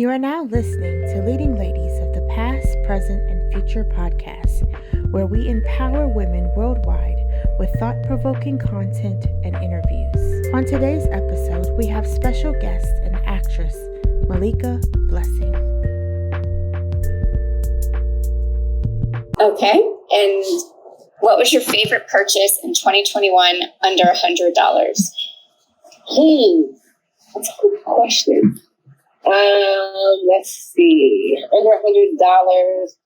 You are now listening to Leading Ladies of the Past, Present, and Future podcast, where we empower women worldwide with thought-provoking content and interviews. On today's episode, we have special guest and actress, Malika Blessing. Okay, and what was your favorite purchase in 2021 under $100? That's a good question. Let's see. Under $100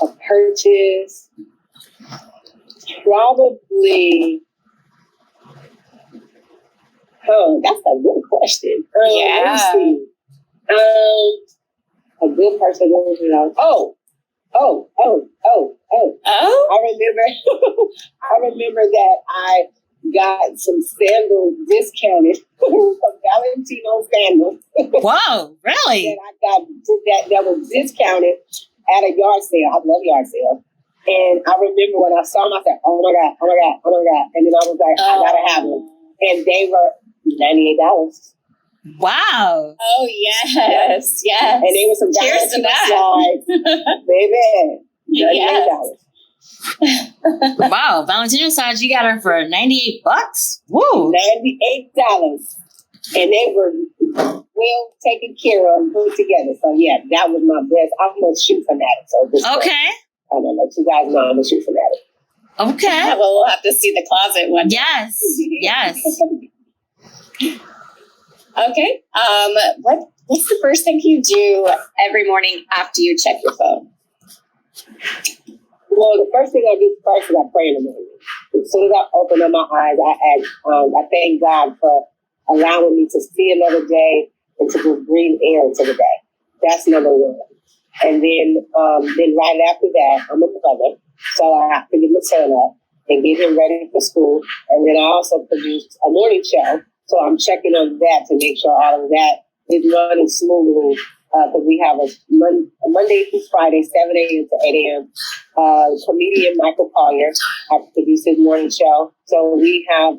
a purchase. Probably. Oh, that's a good question. Let me see. A good person. I remember that I got some sandals discounted, some Valentino sandals. Whoa, really? And I got that was discounted at a yard sale. I love yard sales. And I remember when I saw them, I said, oh my God. And then I was like, I gotta have them. And they were $98. Wow. Oh, yes. And they were some Valentino slides. Baby, $98. Wow, Valentino size, you got her for $98. Woo. $98. And they were well taken care of and put together. So yeah, that was my best. I'm a shoe fanatic. So this okay. I don't know. You guys know I'm a shoe fanatic. Okay. Well, we'll have to see the closet one. Yes. Okay. What's the first thing you do every morning after you check your phone? Well, the first thing I do first is I pray in the morning. As soon as I open up my eyes, I thank God for allowing me to see another day and to just breathe air into the day. That's number one. And then right after that, I'm a mother, so I have to get my son up and get him ready for school. And then I also produce a morning show, so I'm checking on that to make sure all of that is running smoothly. Because we have a Monday through Friday, 7 a.m. to 8 a.m. Comedian Michael Colyar. I produce his morning show. So we have,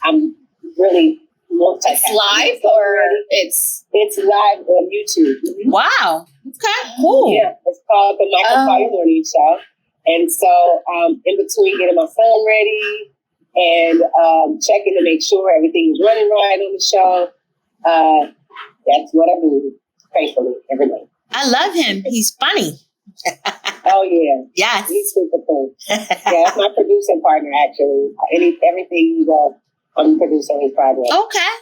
I'm really multi. It's live or it's live on YouTube. Mm-hmm. Wow. Okay, cool. Yeah, it's called the Michael Colyar Morning Show. And so in between getting my phone ready and checking to make sure everything is running right on the show, that's what I do. Faithfully every day. I love him. He's funny. Oh yeah. Yes. He's super cool. Yeah, that's my producing partner actually. Everything he does, I'm producing his project. Okay.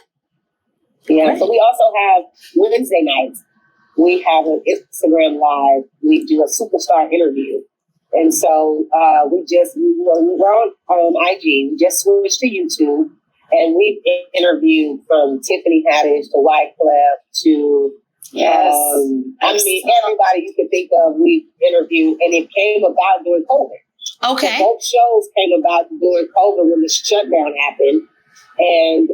Yeah. Great. So we also have Wednesday nights. We have an Instagram live. We do a superstar interview. And so we're on IG. We just switched to YouTube. And we've interviewed from Tiffany Haddish to Wyclef to everybody you can think of, we've interviewed, and it came about during COVID. Okay. So both shows came about during COVID when the shutdown happened. And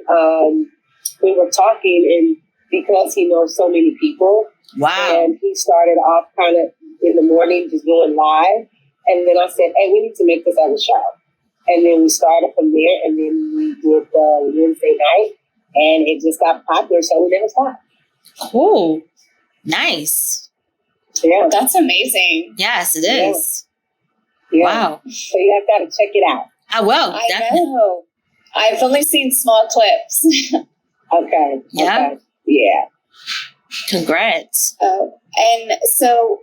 we were talking, and because he knows so many people, and he started off kind of in the morning just going live. And then I said, hey, we need to make this as a show. And then we started from there, and then we did the Wednesday night, and it just got popular, so we never stopped. Cool. Nice. Yeah. That's amazing. Yes, it is. Yeah. Wow. So you have got to check it out. I will. I Definitely. know. I've only seen small clips. Okay. Yeah. Okay. Yeah. Congrats. Oh, and so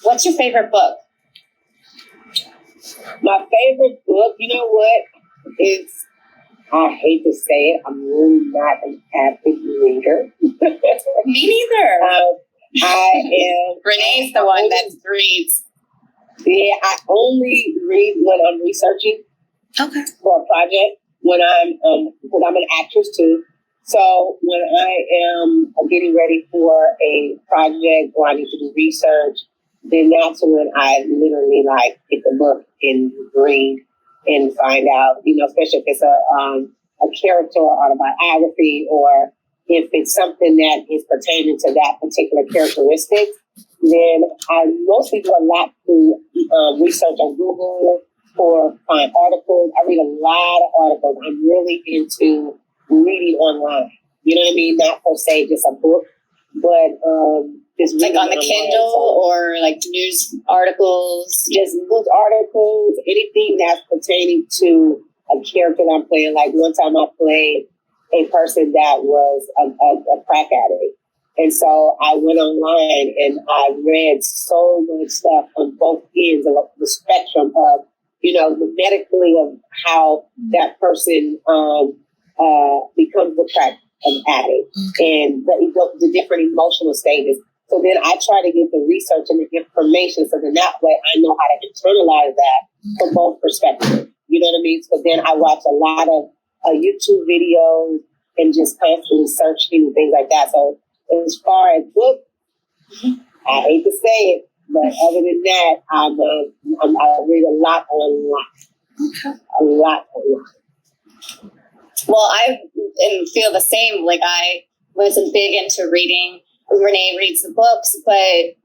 what's your favorite book? My favorite book, you know what, is, I hate to say it, I'm really not an avid reader. Me neither. I am. Renee's the one that reads. Yeah, I only read when I'm researching for a project, when because I'm an actress too. So when I am getting ready for a project or I need to do research, then that's when I literally get the book and read and find out, especially if it's a character or autobiography, or if it's something that is pertaining to that particular characteristic, then I mostly do a lot to research on Google or find articles. I read a lot of articles. I'm really into reading online. You know what I mean? Not per se just a book, but Just like on the Kindle or like news articles? Just news articles, anything that's pertaining to a character that I'm playing. Like one time I played a person that was a crack addict. And so I went online and I read so much stuff on both ends of the spectrum of, the medically of how that person becomes a crack addict and the different emotional stages. So then I try to get the research and the information so then that way I know how to internalize that from both perspectives. You know what I mean? So then I watch a lot of YouTube videos and just constantly searching and things like that. So as far as books, I hate to say it, but other than that, I read a lot online. A lot online. Well, I feel the same. Like I wasn't big into reading. Renee reads the books, but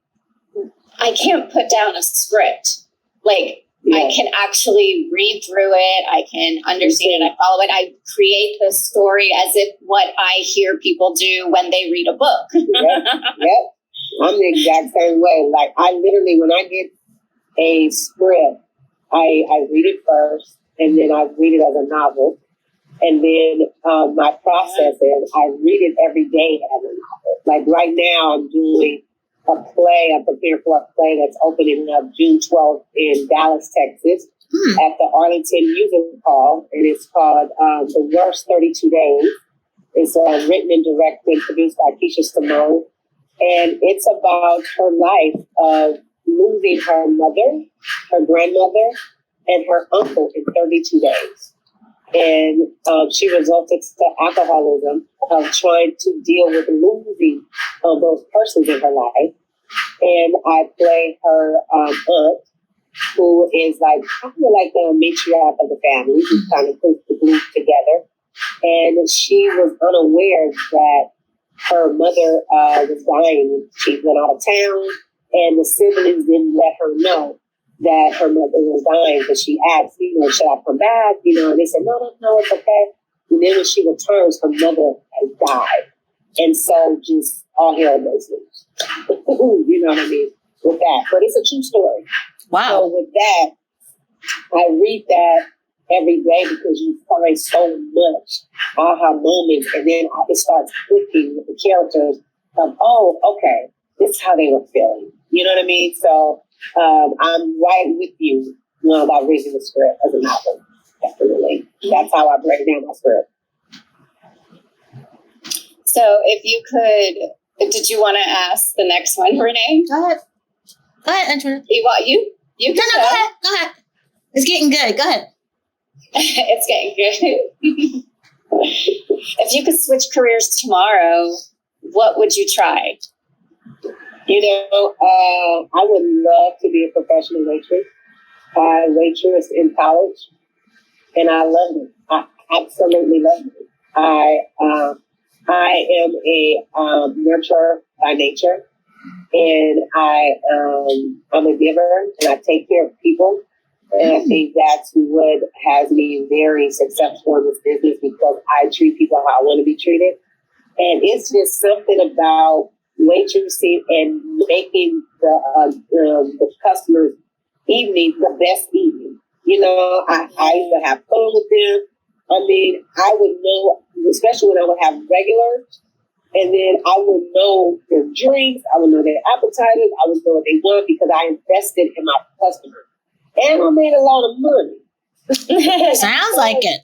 I can't put down a script. Like I can actually read through it. I can understand it. I follow it. I create the story as if what I hear people do when they read a book. Yep. I'm the exact same way. Like I literally, when I get a script, I read it first and then I read it as a novel. And then my process is I read it every day as a novel. Like right now I'm doing a play. I'm preparing for a play that's opening up June 12th in Dallas, Texas at the Arlington Music Hall. And it's called The Worst 32 Days. It's written and directed and produced by Keisha Simone. And it's about her life of losing her mother, her grandmother, and her uncle in 32 days. And she resulted to alcoholism of trying to deal with losing those persons in her life. And I play her aunt, who is like kind of like the matriarch of the family, who kind of puts the group together. And she was unaware that her mother was dying. She went out of town, and the siblings didn't let her know that her mother was dying. But she asked, should I come back? And they said, no, it's okay. And then when she returns, her mother has died. And so just all hell breaks loose. You know what I mean? With that. But it's a true story. Wow. So with that, I read that every day because you find so much aha moments, and then it starts clicking with the characters of, oh, okay, this is how they were feeling. You know what I mean? So I'm right with you about reading the script as a novel. Definitely. That's how I break down my script. So if you could, did you want to ask the next one, Renee? Go ahead, Andrew. You can No, go ahead. It's getting good. Go ahead. It's getting good. If you could switch careers tomorrow, what would you try? I would love to be a professional waitress. I waitressed in college, and I loved it. I absolutely loved it. I am a nurturer by nature, and I'm a giver, and I take care of people. And I think that's what has me very successful in this business, because I treat people how I want to be treated. And it's just something about waitressing and making the customers' evening the best evening. I used to have fun with them. I mean, I would know, especially when I would have regulars, and then I would know their drinks, I would know their appetizers, I would know what they want, because I invested in my customers. And I made a lot of money. Sounds like it.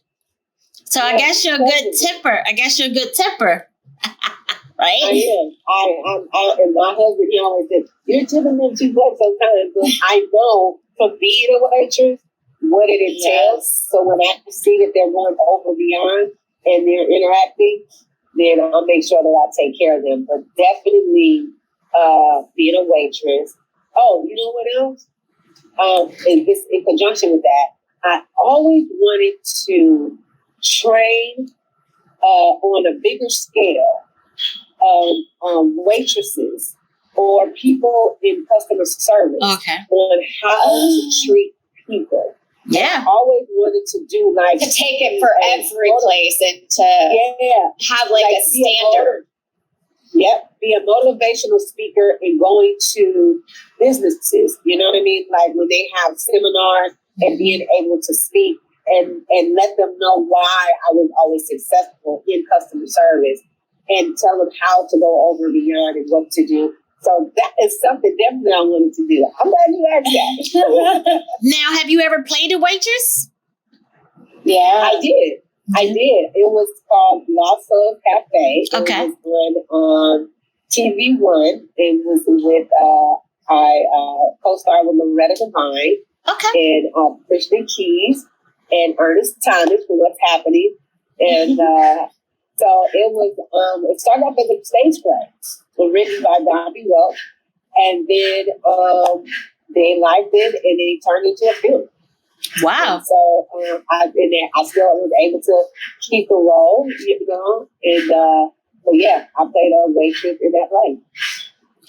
So I guess you're a good tipper. Right? I am. And my husband, he always said, you're tipping them too much sometimes. But I know for being a waitress, what it entails. Yes. So when I see that they're going over beyond and they're interacting, then I'll make sure that I take care of them. But definitely being a waitress. Oh, you know what else? In conjunction with that, I always wanted to train on a bigger scale waitresses or people in customer service on how to treat people. Yeah. I always wanted to do to take it for every place and to have like a standard. Yep, be a motivational speaker and going to businesses. You know what I mean? Like when they have seminars and being able to speak and let them know why I was always successful in customer service and tell them how to go over and beyond and what to do. So that is something definitely I wanted to do. I'm glad you asked that. Now, have you ever played a waitress? Yeah. I did. It was called Lost Soul Cafe. Okay. It was on TV One. It was with I co-starred with Loretta Devine Okay. and Christian Keys and Ernest Thomas for What's Happening. And so it was. It started off as a stage play, written by Dawnn, and then they liked it and they turned it into a film. Wow. And so I still was able to keep the role, you know, and but yeah, I played a waitress in that play.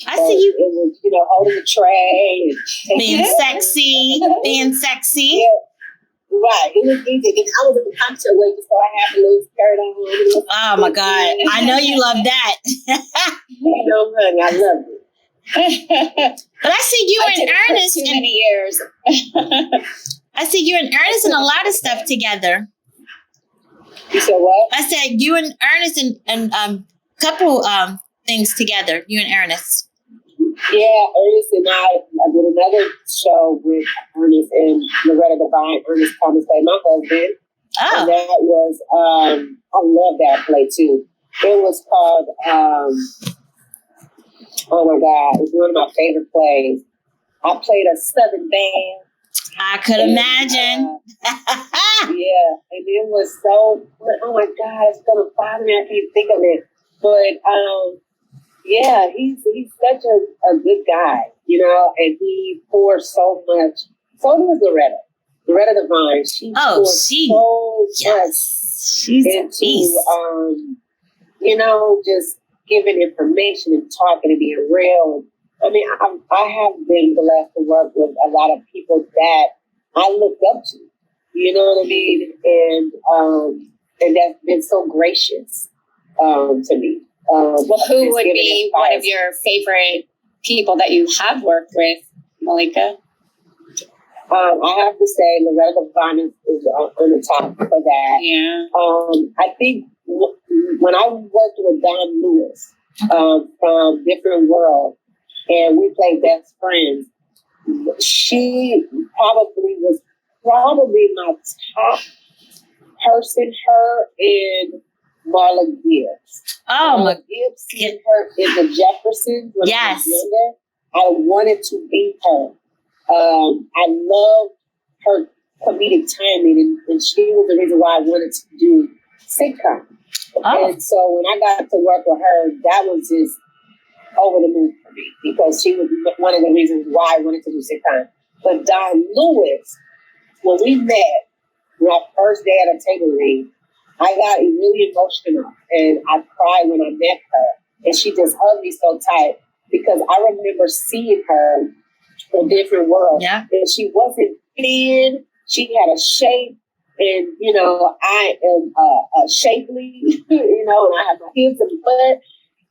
I see you. It was, you know, holding the tray and Being sexy. Yeah, right. It was easy. And I was at the cocktail waitress, so I had a little skirt on. Oh my God. I know you love that. You know, honey, I love it. But I see you and Ernest too many years. I see you and Ernest in a lot of stuff together. You said what? I said you and Ernest and couple things together. You and Ernest. Yeah, Ernest and I did another show with Ernest and Loretta Devine. Ernest Thomas played my husband. Oh. And that was, I love that play too. It was called, oh my God, it's one of my favorite plays. I played a Southern band. I could imagine. Yeah, and it was so, oh my God, it's going to bother me. I can't think of it. But, yeah, he's such a good guy, you know, and he pours so much. So does Loretta Devine. She pours so much She's into, you know, just giving information and talking and being real. I mean, I have been blessed to work with a lot of people that I looked up to, you know what I mean? And that's been so gracious to me. Well, who would be one of your favorite people that you have worked with, Malika? I have to say Loretta Devine is on the top for that. Yeah. I think when I worked with Dawnn Lewis from Different World, and we played best friends, she was probably my top person, her and Marla Gibbs. Oh my Gibbs, seeing her in the Jeffersons when I was younger, I wanted to be her. I love her comedic timing, and she was the reason why I wanted to do sitcom. Oh. And so when I got to work with her, that was just over the moon for me because she was one of the reasons why I wanted to do sitcom. But Dawnn Lewis, when we met, my first day at a table read, I got really emotional and I cried when I met her. And she just hugged me so tight because I remember seeing her in Different World. Yeah. And she wasn't thin. She had a shape. And, you know, I am shapely, you know, and I have my hips and butt.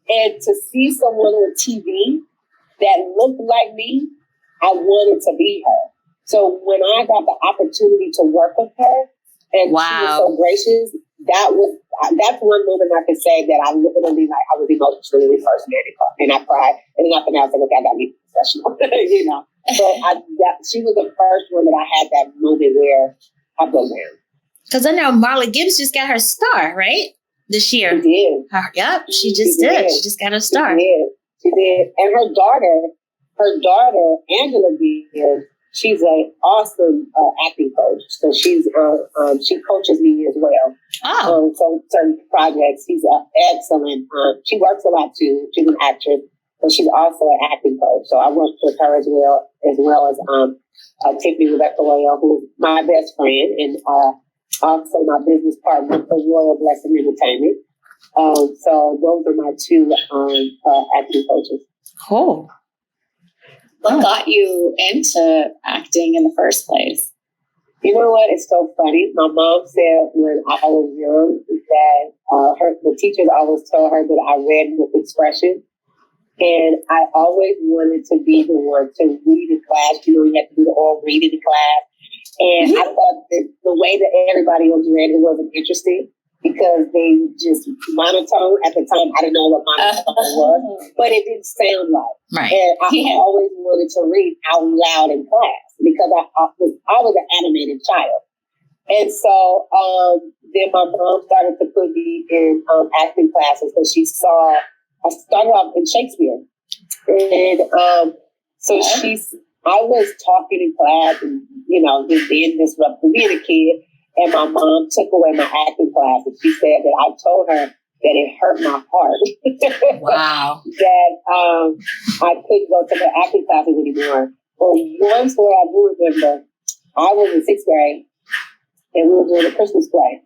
And to see someone on TV that looked like me, I wanted to be her. So when I got the opportunity to work with her, and she was so gracious, that's one moment I can say that I literally, like, I was emotionally first and I cried, and nothing else. I got me professional, you know. But she was the first one that I had that moment where I broke down. Because I know Marla Gibbs just got her star, right? This year. She did. She just did. She just got her star. She did. And her daughter, Angela Gibbs, she's an awesome acting coach. So she coaches me as well. Oh. So certain projects, she's excellent. She works a lot too. She's an actress, but she's also an acting coach. So I worked with her as well as Tiffany Rebecca Royal, who's my best friend, and also my business partner for Royal Blessing Entertainment. So those are my two acting coaches. Cool. What got you into acting in the first place? You know what? It's so funny. My mom said when I was young that the teachers always told her that I read with expression. And I always wanted to be the one to read in class. You know, you had to do the oral reading in class. And I thought that the way that everybody else read it wasn't interesting because they just monotone. At the time, I didn't know what monotone was, but it didn't sound right. Right. And I always wanted to read out loud in class because I was an animated child. And so then my mom started to put me in acting classes because she saw I started off in Shakespeare. And I was talking in class and, you know, just being disruptive, being a kid. And my mom took away my acting class. And she said that I told her that it hurt my heart. Wow. That I couldn't go to the acting classes anymore. But one story I do remember, I was in 6th grade and we were doing a Christmas play.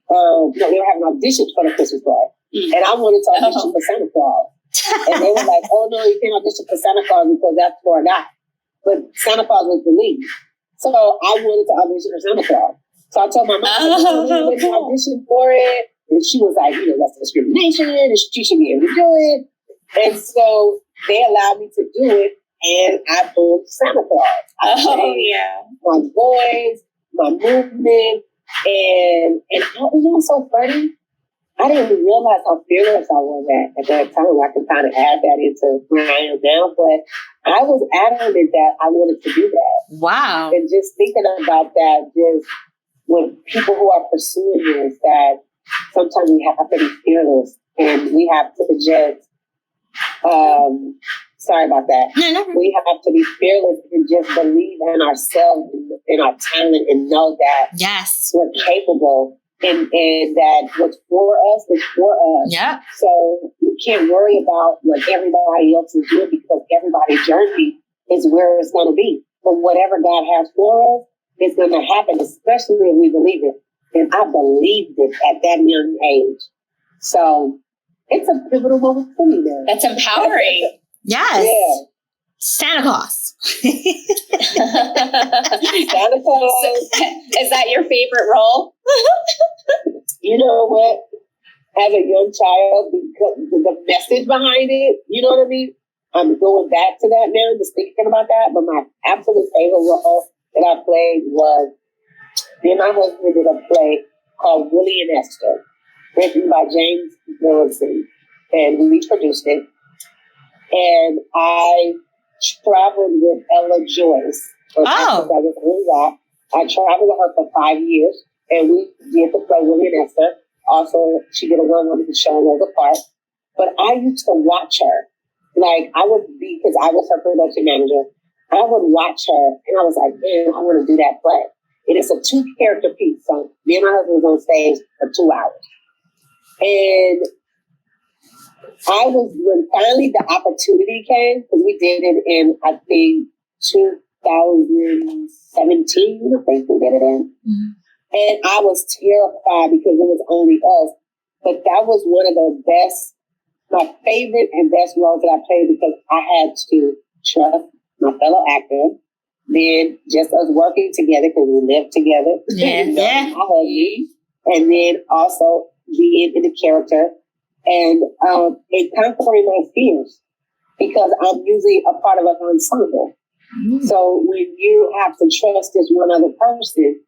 They were having auditions for the Christmas play. And I wanted to audition for Santa Claus. And they were like, oh, no, you can't audition for Santa Claus because that's for a guy. But Santa Claus was the lead. So I wanted to audition for Santa Claus. So I told my mom, I went to audition for it. And she was like, you know, that's discrimination. And she should be able to do it. And so they allowed me to do it. And I pulled Santa Claus. My voice, my movement. And it was so funny. I didn't realize how fearless I was at that time. I can kind of add that into where I am now, but I was adamant that I wanted to do that. Wow. And just thinking about that, just with people who are pursuing this, that sometimes we have to be fearless and we have to just, sorry about that. No. We have to be fearless and just believe in ourselves and in our talent and know that we're capable. And that what's for us is for us. Yeah. So we can't worry about what everybody else is doing because everybody's journey is where it's going to be. But whatever God has for us is going to happen, especially if we believe it. And I believed it at that young age. So it's a pivotal moment for me now. That's empowering. Yes. Yeah. Santa Claus. Santa Claus. Is that your favorite role? You know what? As a young child, the message behind it, you know what I mean? I'm going back to that now, just thinking about that. But my absolute favorite role that I played was, me and my husband did a play called Willie and Esther, written by James Wilson, and we produced it. And I traveled with Ella Joyce. I traveled with her for 5 years, and we did the play Willie and Esther. Also, she did a one-woman show as a part. But I used to watch her. Like, I would be, because I was her production manager, I would watch her, and I was like, man, I want to do that play. And it's a 2-character piece. So me and my husband was on stage for 2 hours. And when finally the opportunity came, because we did it in, I think, 2017, I think we did it in. Mm-hmm. And I was terrified because it was only us. But that was one of the best, my favorite and best roles that I played because I had to trust my fellow actor. Then just us working together because we lived together. Yeah. And then also being in the character and conquering my fears because I'm usually a part of an ensemble. Mm. So when you have to trust this one other person,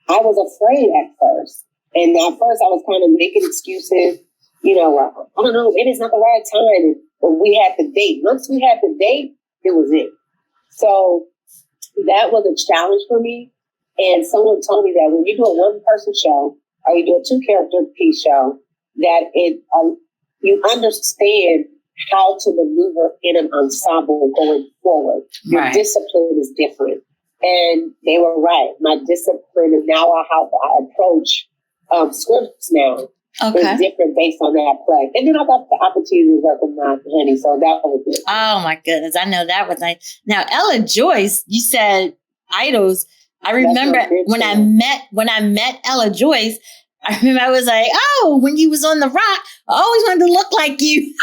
I was afraid at first. And at first I was kind of making excuses, you know, I don't know, it is not the right time. But we had the date. Once we had the date, it was it. So that was a challenge for me. And someone told me that when you do a one-person show or you do a 2-character piece show, that you understand how to maneuver in an ensemble going forward. Your discipline is different. And they were right. My discipline and now how I approach scripts now is different based on that play. And then I got the opportunity to work with my honey, so that was good. Oh my goodness, I know that was nice. Now, Ella Joyce, you said idols. I remember when I met Ella Joyce, I remember I was like, oh, when you was on The Rock, I always wanted to look like you.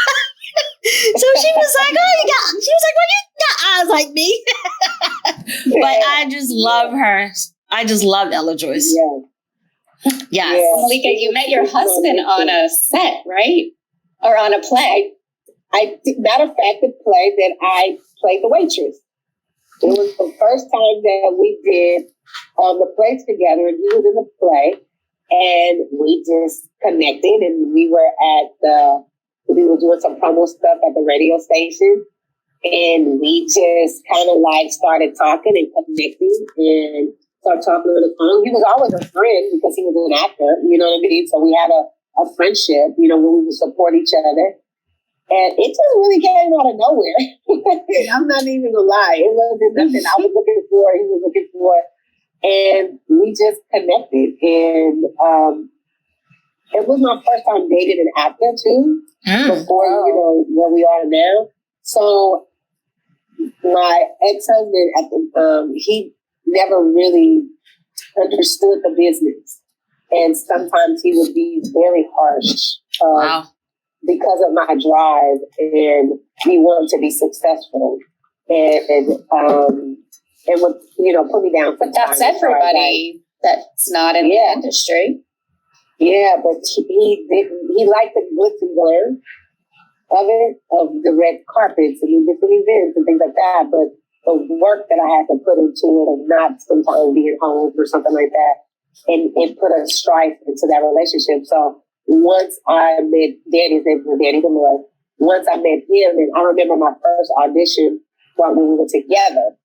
So she was like, well, you got eyes like me. But I just love her. I just love Ella Joyce. Yeah. Yes. Yeah. Malika, you met your husband on a set, right? Or on a play? Matter of fact, the play that I played the waitress. It was the first time that we did the play together, and he was in the play, and we just connected, and we were doing some promo stuff at the radio station, and we just kind of like started talking and connecting and started talking on the phone. He was always a friend because he was an actor, you know what I mean? So we had a friendship, you know, where we would support each other. And it just really came out of nowhere. I'm not even gonna lie. It wasn't nothing I was looking for, he was looking for. And we just connected. And it was my first time dating an actor too, before, you know, where we are now. So my ex-husband at the he never really understood the business. And sometimes he would be very harsh. Because of my drive and me wanting to be successful, and would, you know, put me down. But that's everybody that's not in the industry. Yeah, but he liked the glitz and glam of the red carpets and the different events and things like that. But the work that I had to put into it, and not sometimes being home or something like that, and it put a strife into that relationship. So once I met Danny DeMoy, once I met him, and I remember my first audition when we were together,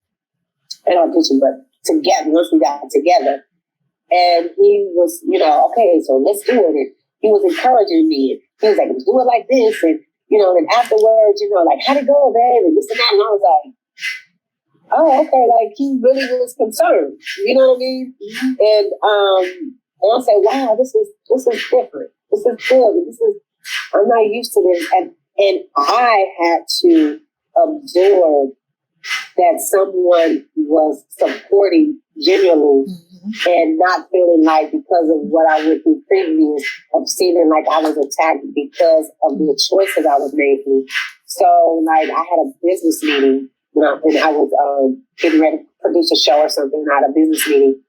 but together, once we got together, and he was, you know, okay, so let's do it. And he was encouraging me. He was like, let's do it like this. And, you know, and afterwards, you know, like, how'd it go, babe? And this and that. And I was like, oh, okay. Like, he really was concerned. You know what I mean? And I said, wow, this is different. This is good. I'm not used to this. And I had to absorb that someone was supporting genuinely, and not feeling like, because of what I went through previous, of feeling like I was attacked because of the choices I was making. So like I had a business meeting, you know, and I was getting ready to produce a show or something. I had a business meeting.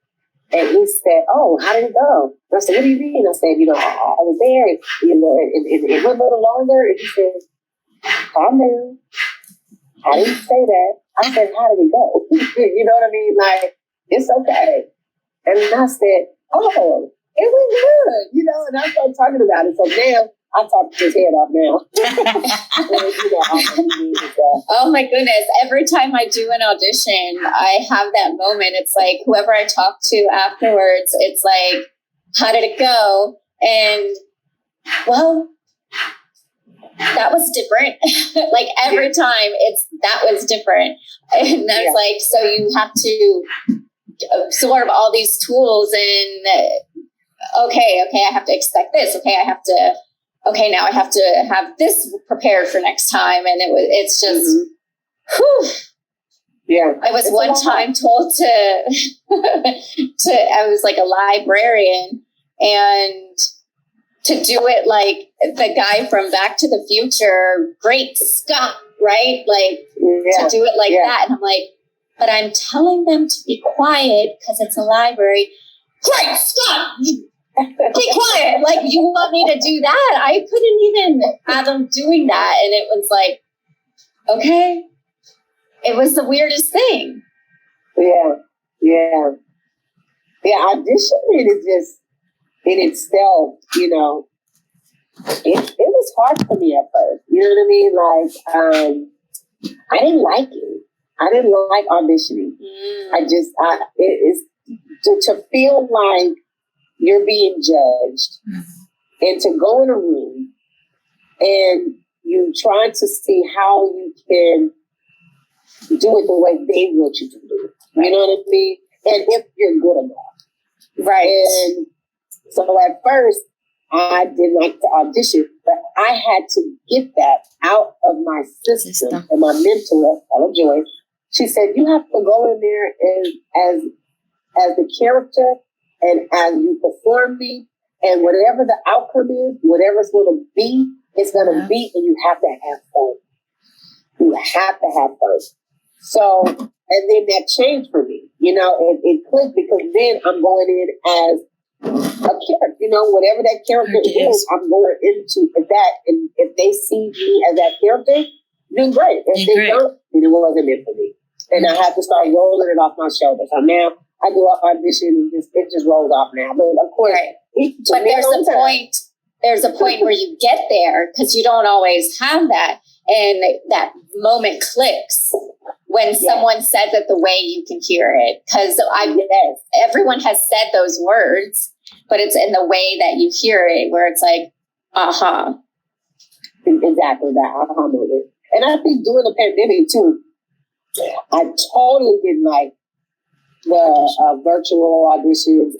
And he said, oh, how did it go? And I said, what do you mean? I said, you know, I was there, and, you know, it went a little longer. And he said, calm down. I didn't say that. I said, how did it go? You know what I mean? Like, it's okay. And I said, oh, it went good, you know, and I started talking about it. So now I talk his head off now. Oh my goodness. Every time I do an audition, I have that moment. It's like whoever I talk to afterwards, it's like, how did it go? And well, that was different. Like every time that was different. And I was like, so you have to absorb all these tools and okay, I have to expect this. Now I have to have this prepared for next time. And it's just, whew. Yeah. I was one time told I was like a librarian, and to do it like the guy from Back to the Future, Great Scott, right? Like to do it like that. And I'm like, but I'm telling them to be quiet because it's a library. Great Scott! Be quiet. Like, you want me to do that? I couldn't even fathom doing that. And it was like, okay. It was the weirdest thing. Yeah. Auditioning is just, in itself, you know, it was hard for me at first. You know what I mean? Like, I didn't like it. I didn't like auditioning. It's to feel like you're being judged, and to go in a room and you try to see how you can do it the way they want you to do it. You know what I mean? And if you're good enough. Right. And so at first, I didn't like to audition, but I had to get that out of my system. And my mentor, Joyce, she said, you have to go in there as the character, and as you perform me, and whatever the outcome is, whatever it's going to be, it's going to be, and you have to have fun. You have to have fun. So, and then that changed for me. it clicked because then I'm going in as a character, whatever that character is, I'm going into that. And if they see me as that character, then great. If they don't, then it wasn't meant for me. And I have to start rolling it off my shoulders. So now I do an audition and it just rolls off now. But of course, but there's a point where you get there because you don't always have that. And that moment clicks when someone says it the way you can hear it. Because everyone has said those words, but it's in the way that you hear it where it's like, Exactly that, moment. And I think during the pandemic too, I totally didn't like the virtual auditions,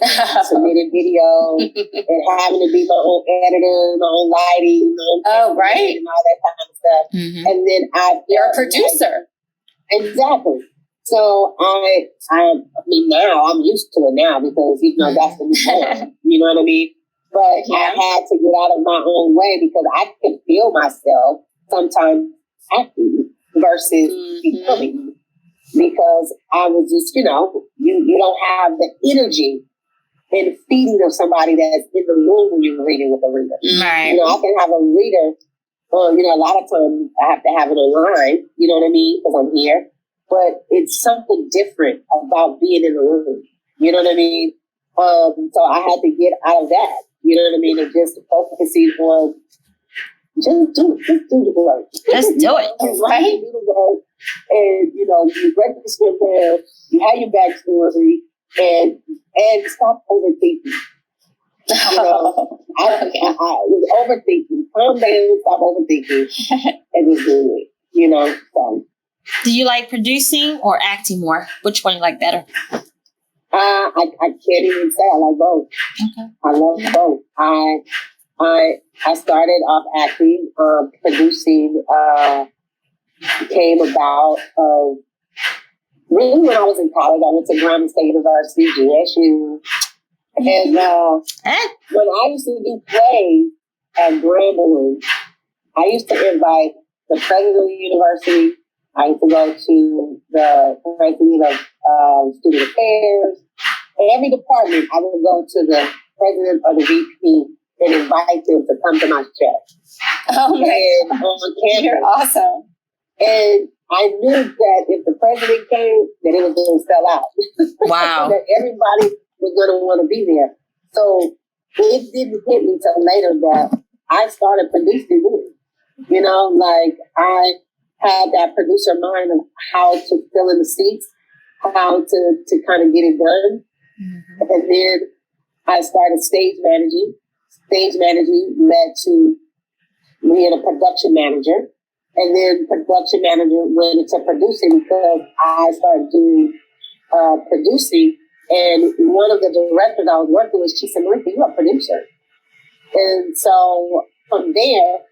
submitting videos, and having to be my own editor, my own lighting, my own and all that kind of stuff. Mm-hmm. And then you're a producer. Exactly. So I mean, now I'm used to it now because that's the new norm. You know what I mean? But I had to get out of my own way because I could feel myself sometimes acting versus becoming. Because I was just, you don't have the energy and feeding of somebody that's in the room when you're reading with a reader. Right. I can have a reader, a lot of times I have to have it online, you know what I mean? Because I'm here. But it's something different about being in the room. You know what I mean? So I had to get out of that. You know what I mean? And just focusing on just do the work. Just do it. Right? Do the work. And, you read the script there, you have your backstory, and stop overthinking. I was overthinking. Calm down, stop overthinking, and just do it, so. Do you like producing or acting more? Which one you like better? I can't even say. I like both. Okay. I love both. I started off acting, producing, came about really when I was in college. I went to Grambling State University, GSU. And when I used to do plays at Grambling, I used to invite the president of the university. I used to go to the president of student affairs. In every department, I would go to the president or the VP and invite them to come to my show. Oh my God. You're awesome. And I knew that if the president came, that it was going to sell out. Wow. That everybody was going to want to be there. So it didn't hit me till later that I started producing it. I had that producer mind of how to fill in the seats, how to kind of get it done. Mm-hmm. And then I started stage managing. Stage managing led to being a production manager. And then production manager went into producing because I started doing producing. And one of the directors I was working with, she said, Malika, you're a producer. And so from there,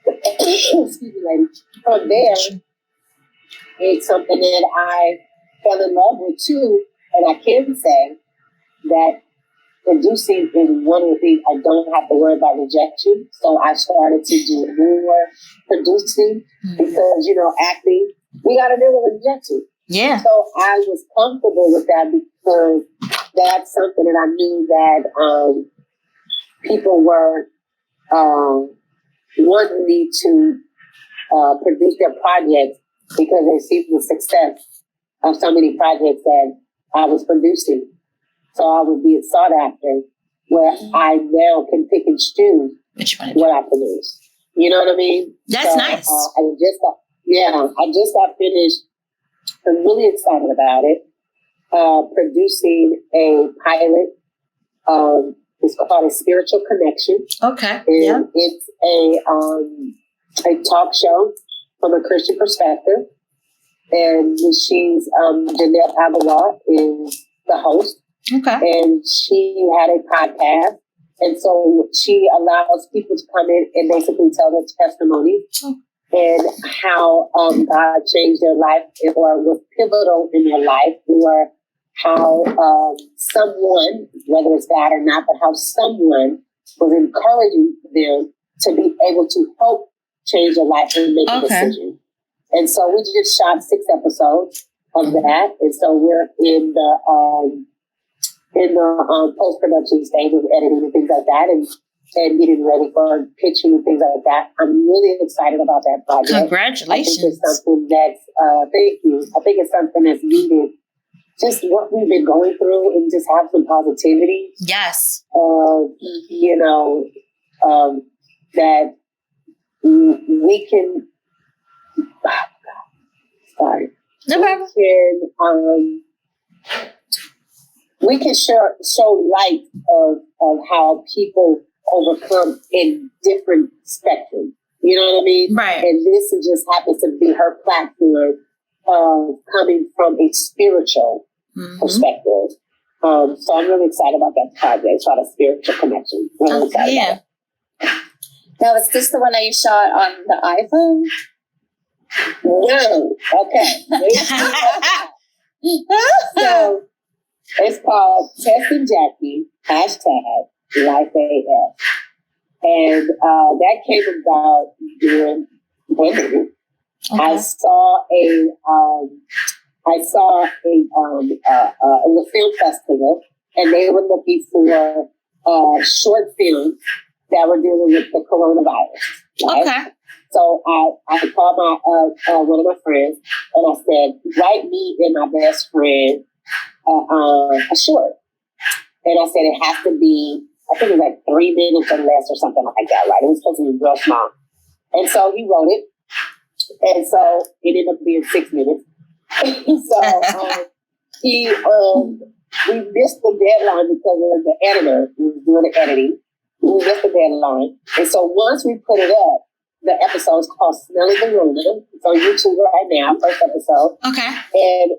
excuse me, lady, from there, it's something that I fell in love with too. And I can say that producing is one of the things I don't have to worry about rejection. So I started to do more producing because, acting, we got to deal with rejection. Yeah. So I was comfortable with that because that's something that I knew that people were wanting me to produce their projects because they see the success of so many projects that I was producing. So I was being sought after, where I now can pick and choose what I produce. You know what I mean? That's nice. I just got finished. I'm really excited about it. Producing a pilot. It's called A Spiritual Connection. Okay. And it's a talk show from a Christian perspective. And she's Jeanette Aguilar is the host. Okay. And she had a podcast. And so she allows people to come in and basically tell their testimony and how God changed their life or was pivotal in their life, or how someone, whether it's God or not, but how someone was encouraging them to be able to help change their life and make a decision. And so we just shot 6 episodes. of that. And so we're in the post-production stage of editing and things like that, and getting ready for pitching and things like that. I'm really excited about that project. Congratulations. I think it's something that's, thank you. I think it's something that's needed. Just what we've been going through, and just have some positivity. Yes. You know, that we can, sorry. No problem. We can show light of how people overcome in different spectrums. You know what I mean? Right. And this just happens to be her platform coming from a spiritual perspective. So I'm really excited about that project. It's about a spiritual connection. Really excited about it. Now, is this the one that you shot on the iPhone? No. Okay. So it's called Tess and Jackee, #LifeAF. And that came about during pandemic. Okay. I saw a film festival, and they were looking for short films that were dealing with the coronavirus. Right? Okay. So I called my one of my friends, and I said, write me and my best friend a short. And I said it has to be, I think it was like 3 minutes or less or something like that, right? It was supposed to be real small. And so he wrote it. And so it ended up being 6 minutes. So we missed the deadline because of the editor who was doing the editing. We missed the deadline. And so once we put it up, the episode's called Smelling the Room. It's on YouTube right now, first episode. Okay. And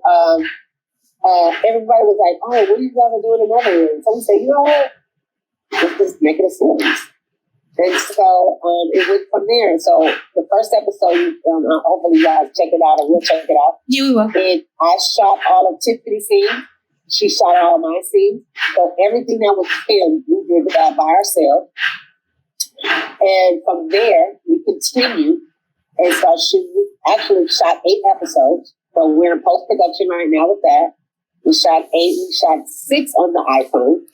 everybody was like, oh, what are you going to do in another room? So we said, you know what? Let's just make it a series. And so it went from there. So the first episode, hopefully you guys check it out, and we'll check it out. You will. And I shot all of Tiffany's scenes. She shot all of my scenes. So everything that was filmed, we did that by ourselves. And from there, we continued and started shooting. We actually shot 8 episodes. So we're in post-production right now with that. We shot 8. We shot 6 on the iPhone.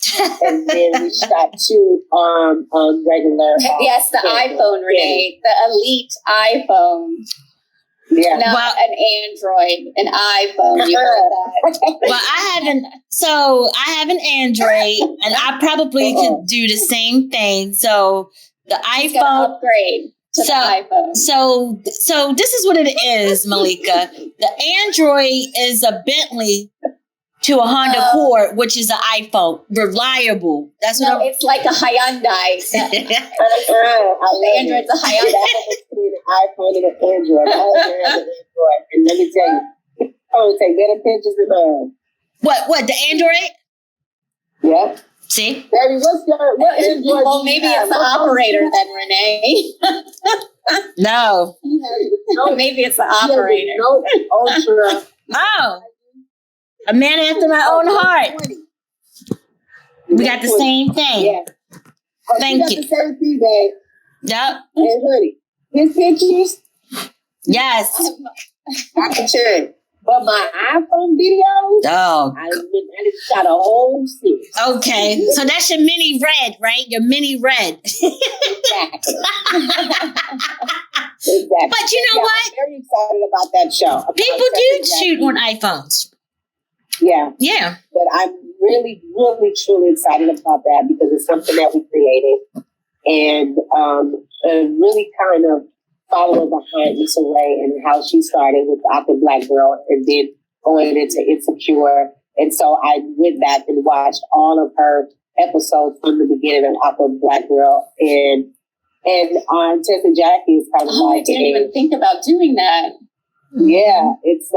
And then we shot 2 on regular. Yes, the iPhone, Renee. The elite iPhone. Yeah. Not an Android, an iPhone. You heard that. Well, I have an Android, and I probably could do the same thing. So the It's iPhone gonna upgrade to the iPhone. So this is what it is, Malika. The Android is a Bentley to a Honda Accord, which is an iPhone. Reliable. That's what it's like a Hyundai. The Android's a Hyundai. Between an iPhone and an Android. And let me tell you, I take better pictures than mine. What, the Android? Yeah. See? Baby, what Android? Well, maybe it's the operator then, Renee. No. Maybe it's the operator. No, Ultra. Oh. A man after my own heart. We got the same thing. Yeah. Thank you. The same thing, babe. Yep. And honey, his pictures, Yes. I can check. But my iPhone videos, Oh. I just shot a whole series. Okay. So that's your mini red, right? Your mini red. Exactly. But you know what? I'm very excited about that show. People do shoot on iPhones. Yeah. Yeah. But I'm really, really, truly excited about that because it's something that we created. And really kind of following behind Issa Rae and how she started with the Awkward Black Girl and then going into Insecure. And so I went back and watched all of her episodes from the beginning of Awkward Black Girl. And on Tess and Jackee is kind of like... I didn't even think about doing that. Yeah, it's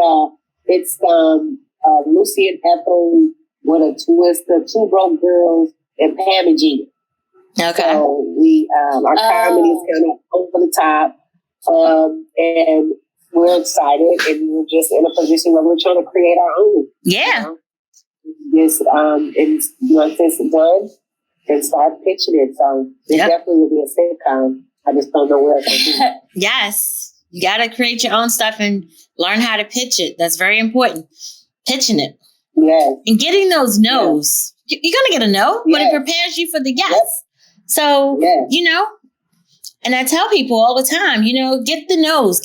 Lucy and Ethel with a twist of 2 broke girls and Pam and Gina. Okay. So we our comedy is kind of over the top. And we're excited, and we're just in a position where we're trying to create our own. Yeah. Yes, and once it's done, then start pitching it. So it definitely will be a sitcom. I just don't know where it's going to be. Yes. You got to create your own stuff and Learn how to pitch it. That's very important. Pitching it. Yes. And getting those no's. You're going to get a no, but it prepares you for the yes. Yep. So, you know, and I tell people all the time, you know, get the no's.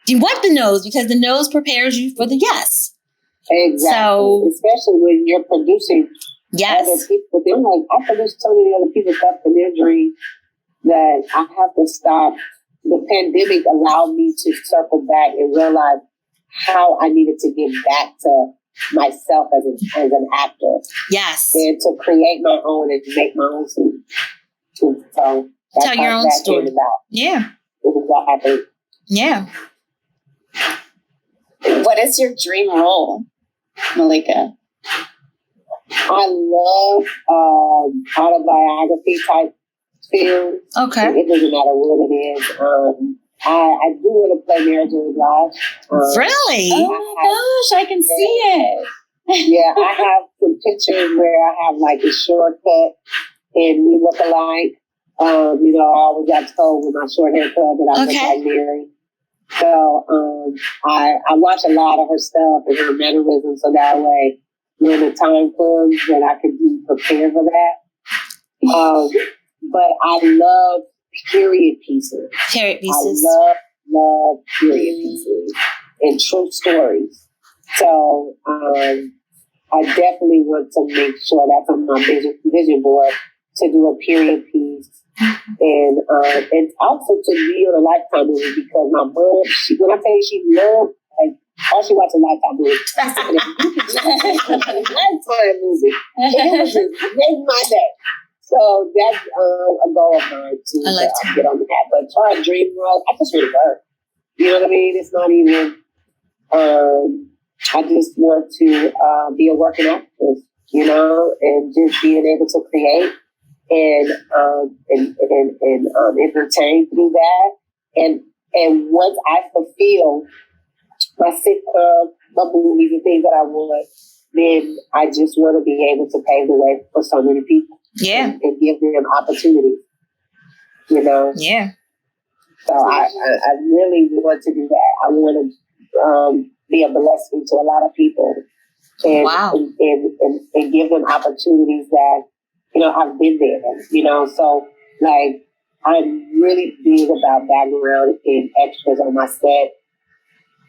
You want the no's because the no's prepares you for the yes. Exactly. So, especially when you're producing other people. They're like, I produce so many other people's stuff in their dreams that I have to stop. The pandemic allowed me to circle back and realize how I needed to get back to myself as an actor. Yes. And to create my own and make my own scene. So that's tell your own story. Yeah. Exactly. Yeah. What is your dream role, Malika? I love autobiography type films. Okay. It doesn't matter what it is. I do want to play Marriage and Life. Really? Oh my gosh, I can see it. Yeah, I have some pictures where I have like a shortcut and we look alike. You know, I always got told with my short haircut that I look like Mary. So I watch a lot of her stuff and her mannerisms, so that way when the time comes that I can be prepared for that. But I love period pieces. Period pieces. I love period pieces and true stories. So I definitely want to make sure that's on my vision board to do a period piece. And also to be on a Lifetime movie because my mom, when I say she loved, like, all she watched a Lifetime movie. Lifetime movie. And it was just made my day. So that's a goal of mine to get on that. But try to dream role, I just really work. You know what I mean? It's not even, I just want to be a working actress, you know, and just being able to create and entertain through that. And once I fulfill my sitcom, my movies and things that I want, then I just want to be able to pave the way for so many people. Yeah. And give them opportunities, you know? Yeah. So I really want to do that. I want to be a blessing to a lot of people and give them opportunities that, you know, I've been there, you know? So, like, I'm really big about background and extras on my set.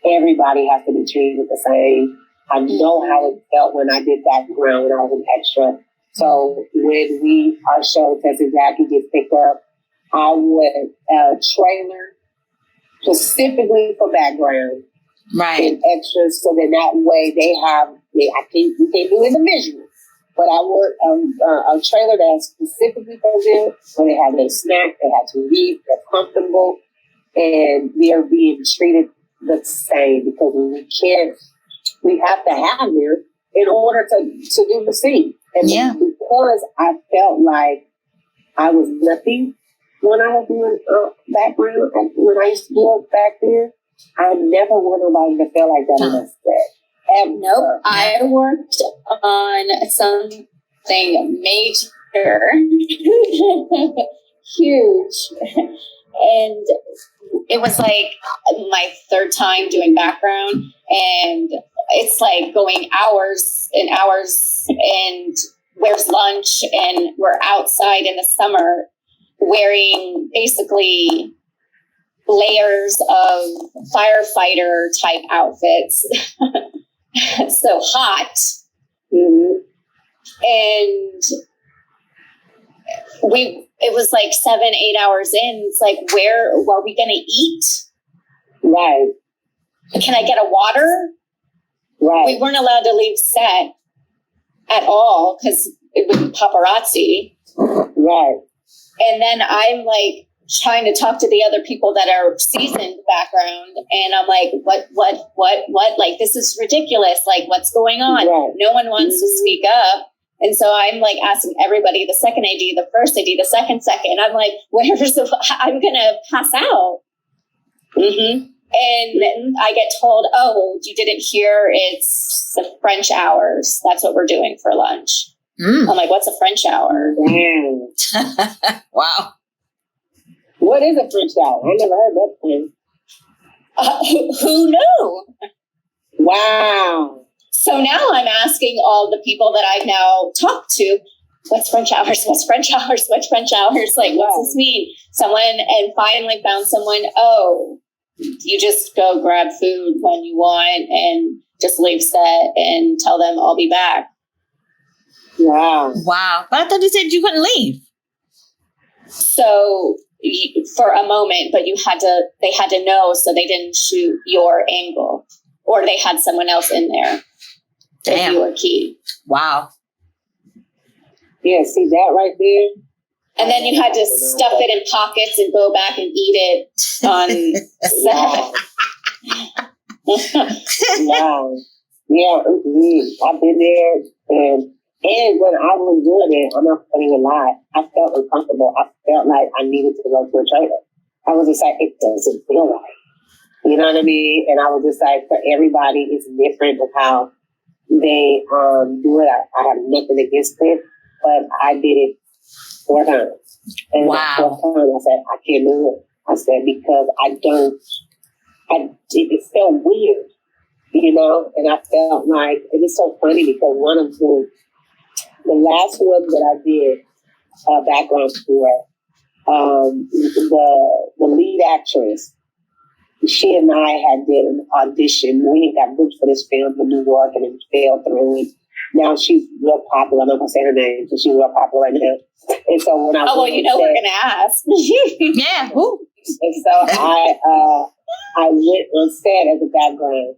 Everybody has to be treated the same. I know how it felt when I did background when I was an extra. So when our show, Tessa Jackee, gets picked up, I would trailer specifically for background. Right. And extras, so then that way we can't do it in the visual. But I want a trailer that's specifically for them, where they have their snack, they have to eat, they're comfortable, and they're being treated the same because we have to have them in order to do the scene. And because I felt like I was nothing when I was doing background, when I used to do it back there, I never want nobody to feel like that on a set. Nope. I worked on something major, huge. And it was like my third time doing background. And it's like going hours and hours, and where's lunch? And we're outside in the summer wearing basically layers of firefighter type outfits. So hot. Mm-hmm. And it was like 7-8 hours in. It's like, where are we going to eat? Right. Can I get a water? Right. We weren't allowed to leave set at all because it would be paparazzi. Right. And then I'm like trying to talk to the other people that are seasoned background. And I'm like, what? Like, this is ridiculous. Like, what's going on? Right. No one wants to speak up. And so I'm like asking everybody, the second AD, the first AD, the second. I'm like, I'm going to pass out. Mm-hmm. And I get told, oh, you didn't hear, it's the French hours. That's what we're doing for lunch. I'm like, what's a French hour? Wow. What is a French hour? I never heard that thing. Who knew? Wow. So now I'm asking all the people that I've now talked to, what's French hours? What's French hours? What's French hours? Like, what's this mean? And finally found someone, you just go grab food when you want and just leave set and tell them I'll be back. Wow. Wow. But I thought you said you couldn't leave. So for a moment, but they had to know so they didn't shoot your angle, or they had someone else in there. Damn. If you were key. Wow. Yeah, see that right there? And then you had to stuff it in pockets and go back and eat it on set. Wow. Yeah, I've been there, and when I was doing it, I'm not putting a lie, I felt uncomfortable. I felt like I needed to go to a trailer. I was just like, it doesn't feel right. You know what I mean? And I was just like, for everybody, it's different with how they do it. I have nothing against it, but I did it 4 times. And wow. 4 times, I said, I can't do it. I said, because it felt weird, you know? And I felt like, it was so funny because one of the last one that I did background for, the lead actress, she and I had did an audition. We got booked for this film in New York, and it fell through. And now she's real popular. I'm not gonna say her name, but she's real popular right now. And so when I we're gonna ask. Yeah. Ooh. And so I went on set as a background,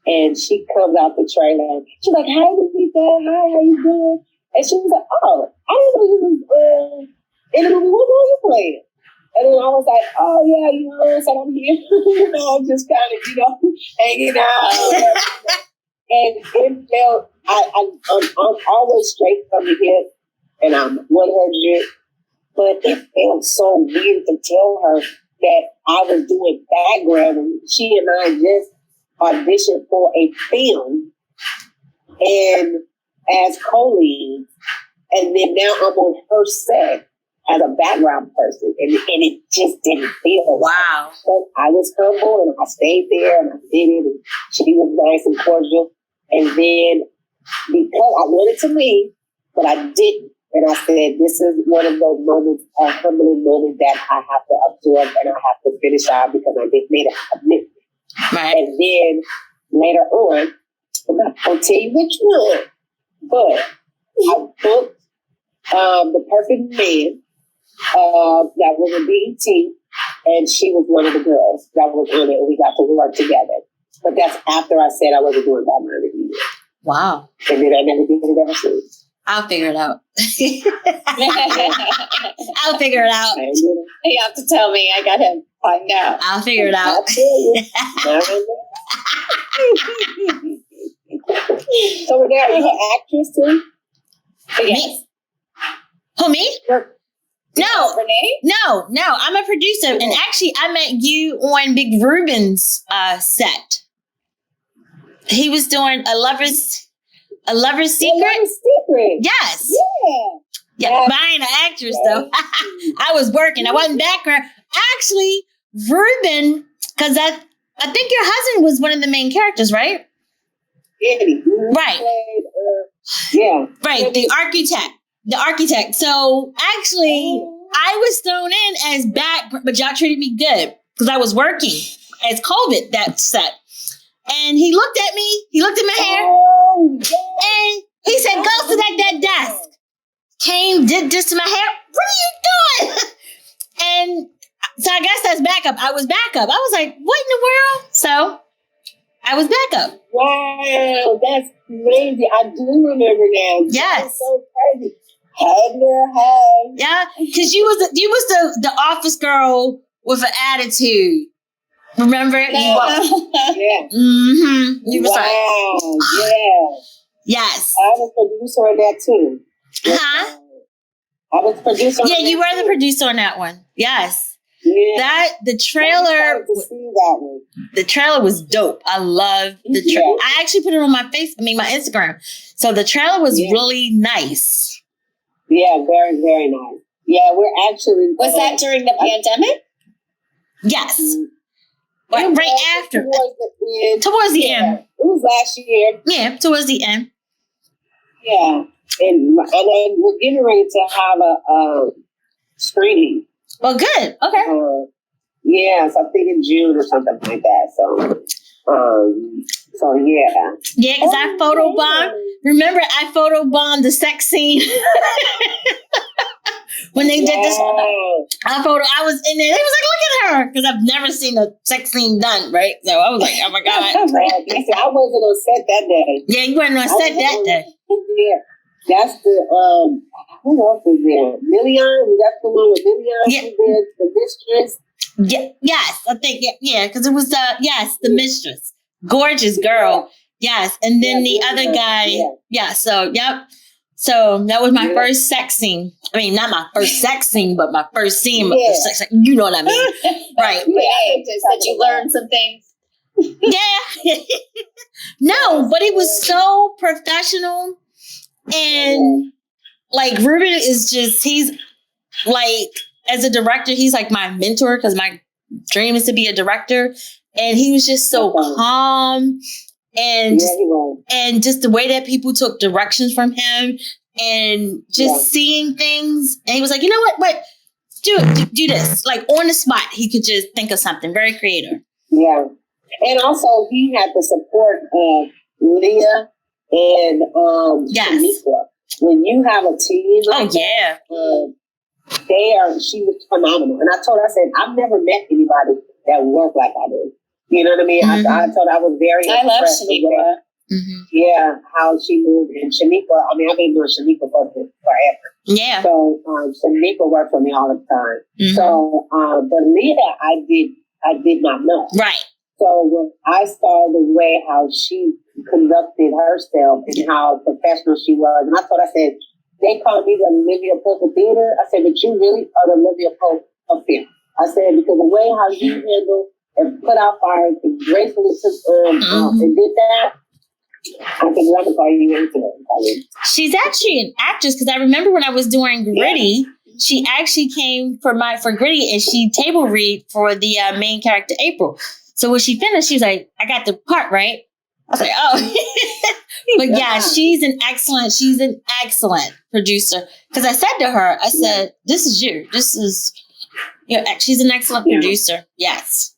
and she comes out the trailer. She's like, "Hi, Lisa. Hi, how you doing?" And she was like, "Oh, I didn't know you was in the movie. What role you playing?" And then I was like, "Oh yeah, so I'm here, I'm just kind of, hanging out." And it felt, I'm always straight from the hip, and I'm 100. But it felt so weird to tell her that I was doing background, and she and I just auditioned for a film, and as co-leads, and then now I'm on her set as a background person, and it just didn't feel wow. But I was humble, and I stayed there, and I did it, and she was nice and cordial. And then because I wanted to leave, but I didn't, and I said, this is one of those moments, a humbling moment that I have to absorb, and I have to finish out because I just made a commitment. Right. And then later on, I'm not going to tell you which one, but I booked The Perfect Man. That was a BET, and she was one of the girls that was on it, and we got to work together. But that's after I said I wasn't doing Batman anymore. Wow. And then I never did it ever since. I'll figure it out. I'll figure it out. You have to tell me. I gotta find out. I'll figure it out. So we're there. Are you an actress too? Yes. Me? Who, me? No, Renee? No. I'm a producer, and actually, I met you on Big Ruben's set. He was doing a lover's secret. A lover's secret. Yes. Yeah. But I ain't an actress though. I was working. I wasn't background. Actually, Ruben, because I think your husband was one of the main characters, right? Eddie. Right. Yeah. Right. The architect. So actually, I was thrown in as back, but y'all treated me good because I was working as COVID that set. And he looked at me, he looked at my hair, and he said, go to that desk. Came, did this to my hair. What are you doing? And so I guess that's backup. I was backup. I was like, what in the world? So I was backup. Wow, that's crazy. I do remember now. Yes. That's so crazy. Hey, girl, hey. Yeah, because you was the office girl with an attitude. Remember? Yeah. Mm-hmm. You was like, yeah. Yes. I was producer on that too. Huh? I was producer. Yeah, you were the producer on that one. Yes. Yeah. The trailer. The trailer was dope. I love the trailer. I actually put it on my my Instagram. So the trailer was really nice. Yeah, very, very nice. Yeah, we're actually. Was that during the pandemic? Yes. Right after. Towards the end. It was last year. Yeah, towards the end. Yeah. And then we're getting ready to have a screening. Well, good. Okay. Yes, I think in June or something like that. So yeah. Yeah, because I photobombed. Remember, I photobombed the sex scene when they did this. I was in there. They was like, "Look at her," because I've never seen a sex scene done. Right, so I was like, "Oh my god!" I wasn't on set that day. Yeah, you weren't on set that day. Yeah, that's the who else was there? Million. That's the one with Million. Yeah. The mistress. Yeah, yes, I think because it was the mistress, gorgeous girl, yes, and then the other guy, So so that was my first sex scene. I mean, not my first sex scene, but my first scene. Yeah. Sex, you know what I mean, right? Did you learn some things? Yeah, no, but it was so professional, and like Ruben is he's like. As a director, he's like my mentor because my dream is to be a director. And he was just so calm and just the way that people took directions from him and just seeing things. And he was like, you know what, do this. Like on the spot, he could just think of something very creative. Yeah. And also he had the support of Leah and Shanika. When you have a team like she was phenomenal. And I told her, I said, I've never met anybody that worked like I do. You know what I mean? Mm-hmm. I told her I was very impressed. I love Shanika. Mm-hmm. Yeah, how she moved. And Shanika, I mean, I've been doing Shanika forever. Yeah. So Shanika worked for me all the time. Mm-hmm. So, but Leah, I did not know. Right. So when I saw the way how she conducted herself and how professional she was, and I said, they called me the Olivia Pope of theater. I said, but you really are the Olivia Pope of film. I said, because the way how you handle and put out fires and gracefully and did that, I think I'm going to call you into. She's actually an actress because I remember when I was doing Gritty, she actually came for Gritty and she table read for the main character, April. So when she finished, she was like, I got the part, right? I was like, oh. But yeah, she's an excellent producer. Because I said to her, I said, this is you. This is, she's an excellent producer. Yes.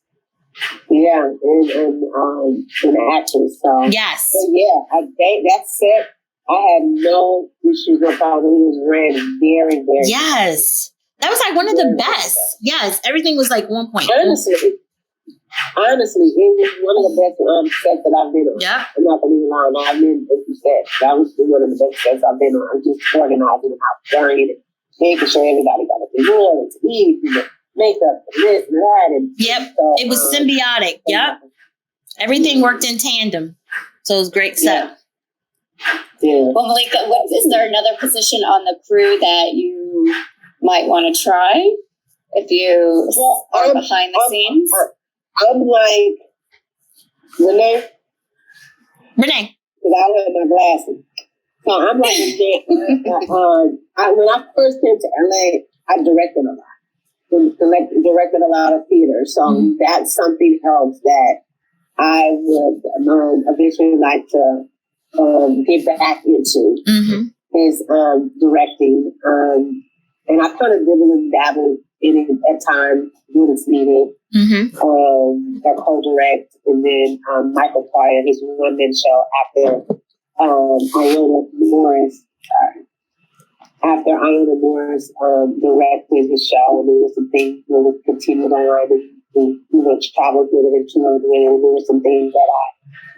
Yeah, and an actress. So. Yes. But that set, I had no issues with how it was ran very, very Yes. That was like one of the best. Yes, everything was like 1 point. Honestly, it was one of the best sets that I've been on. Yeah. I'm not going to lie. I've been, as you said, that was one of the best sets I've been on. I'm just organizing the house, dirty, and making sure everybody got a meal and to eat, and makeup, and this and that. And so, it was symbiotic. Yep. Everything worked in tandem. So it was a great set. Yeah. Well, Malika, is there another position on the crew that you might want to try if you are behind the scenes? I'm like Renee. Because I wear my glasses. So I'm like when I first came to LA, I directed a lot. Directed a lot of theater. So that's something else that I would eventually like to get back into is directing. And I kind of dibble and dabble in it at times when it's needed. I co-direct, and then Michael Colyar, his one-man show after Iona Morris. After Iona Morris directed his show, and there were some things that was continued on, and traveled with it and toured with it, and there were some things that I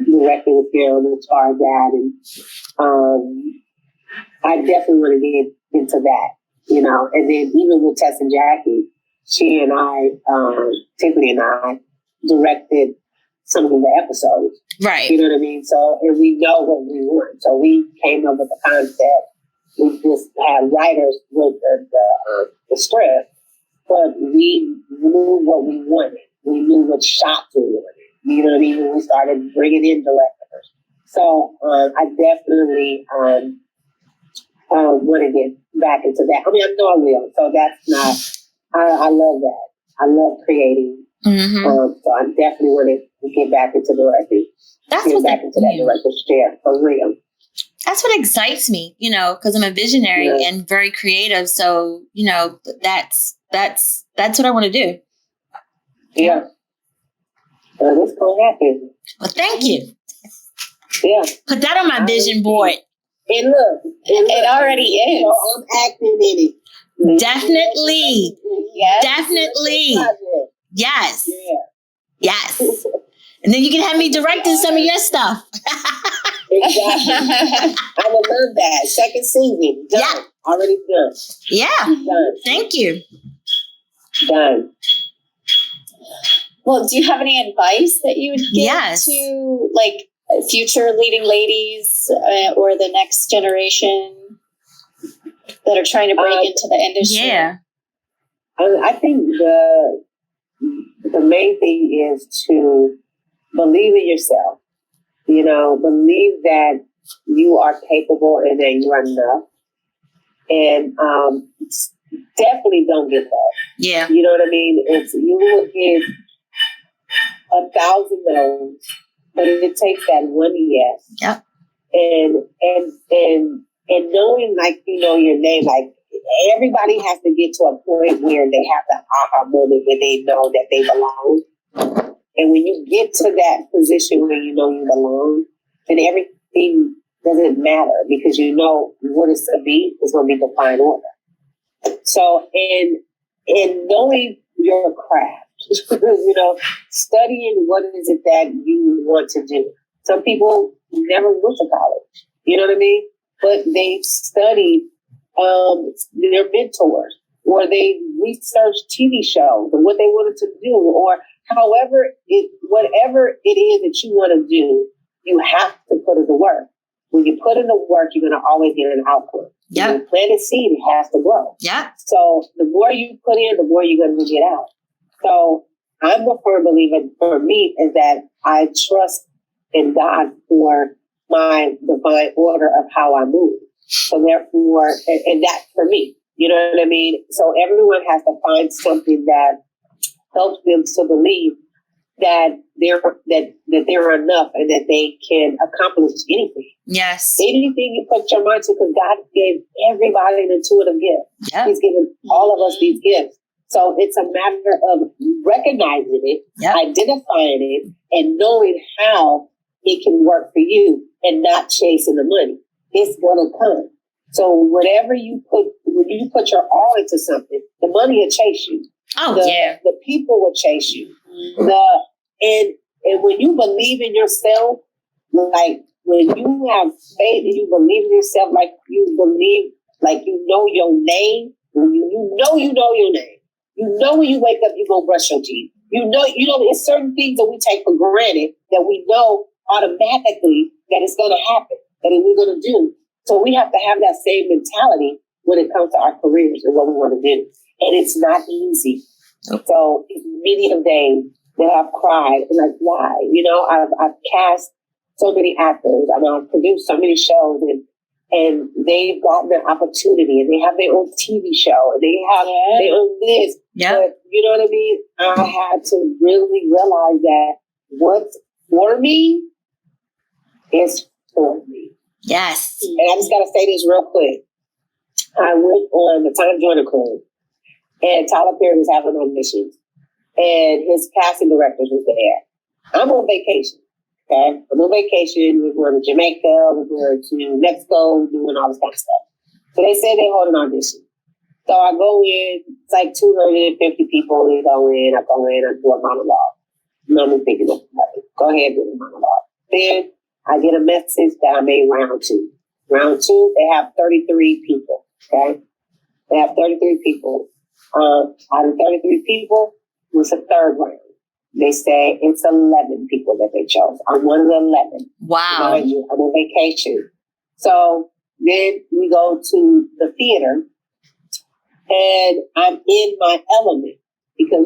directed with him as far as that, and I definitely want to get into that, and then even with Tess and Jackee. She and I, Tiffany and I, directed some of the episodes. Right. You know what I mean? So, and we know what we want. So we came up with the concept. We just had writers with the script, but we knew what we wanted. We knew what shots we wanted. You know what I mean? When we started bringing in directors. So I definitely want to get back into that. I mean, I know I will. So that's not... I love that. I love creating So I definitely want to get back into directing. Get back into that director's chair for real. That's what excites me, because I'm a visionary and very creative. So, that's what I want to do. Yeah. It's going to happen. Well, thank you. Yeah. Put that on my vision board. And look, it already is. I'm acting in it. Definitely. Yes. Definitely. Yes. Yeah. Yes. And then you can have me directing some of your stuff. Exactly. I would love that. Second season. Done. Yeah. Already done. Yeah. Done. Thank you. Done. Well, do you have any advice that you would give to like future leading ladies or the next generation that are trying to break into the industry? Yeah. I think the main thing is to believe in yourself. Believe that you are capable and that you are enough. And definitely don't get that. Yeah. You know what I mean? You will get 1,000 no's, but it takes that one yes. Yep. And knowing, like, your name, like, everybody has to get to a point where they have the aha moment where they know that they belong. And when you get to that position where you know you belong, then everything doesn't matter because you know what it's to be is going to be defined order. So, in knowing your craft, studying what is it that you want to do. Some people never went to college, you know what I mean? But they studied their mentors, or they researched TV shows and what they wanted to do, or whatever it is that you want to do, you have to put in the work. When you put in the work, you're going to always get an output. Yeah. When you plant a seed, it has to grow. Yeah. So the more you put in, the more you're going to get out. So I'm a firm believer for me is that I trust in God for my divine order of how I move. So therefore, and that's for me, you know what I mean? So everyone has to find something that helps them to believe that they're enough and that they can accomplish anything. Yes. Anything you put your mind to, because God gave everybody an intuitive gift. Yep. He's given all of us these gifts. So it's a matter of recognizing it, identifying it, and knowing how it can work for you and not chasing the money. It's going to come. So when you put your all into something, the money will chase you. The people will chase you. And when you believe in yourself, like when you have faith and you believe in yourself, like you believe, like you know your name, when you know your name. You know when you wake up, you're going to brush your teeth. You know, it's certain things that we take for granted that we know automatically that it's going to happen, that we're going to do. So we have to have that same mentality when it comes to our careers and what we want to do. And it's not easy. So it's many of days that I've cried and like, why? I've cast so many actors. I've produced so many shows and they've gotten an opportunity and they have their own TV show and they have their own this. Yeah. But you know what I mean? I had to really realize that what's for me is for me. Yes. And I just got to say this real quick. I went on the Time Joiner Cruise and Tyler Perry was having auditions and his casting directors was there. I'm on vacation. Okay, I'm on vacation. We're going to Jamaica. We're going to Mexico. We're doing all this kind of stuff. So they said they hold an audition. So I go in. It's like 250 people. I go in. I do a monologue. I'm thinking, go ahead and do a monologue. Then I get a message that I made round two. Round two, they have 33 people. Okay, they have 33 people. Out of 33 people, it was a third round. They say it's 11 people that they chose. I'm one of the 11. Wow. Mind you, I'm on vacation. So then we go to the theater and I'm in my element because,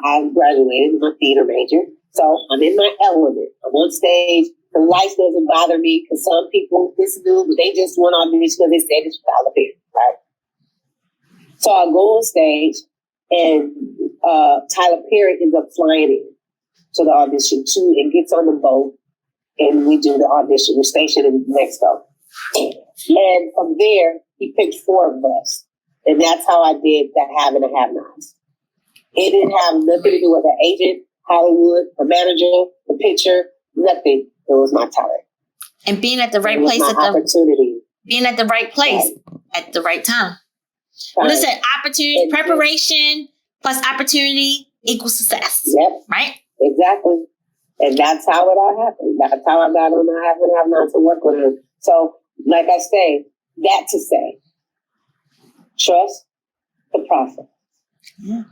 I graduated, I'm a theater major. So I'm in my element. I'm on stage. The lights doesn't bother me because some people, this new, they just went on me because they said it's Tyler Perry, right? So I go on stage And Tyler Perry ends up flying in to the audition too and gets on the boat, and we do the audition. We're stationed in Mexico. And from there, he picked 4 of us. And that's how I did the have and the have-nots. It didn't have nothing to do with the agent, Hollywood, the manager, the picture, nothing. It was my talent. And being at the right place at opportunity. Being at the right place at the right time. What is it? Opportunity, preparation plus opportunity equals success. Yep. Right? Exactly. And that's how it all happened. That's how I got on the have and have not to work with him. So, like I say, that to say, trust the process. Yeah.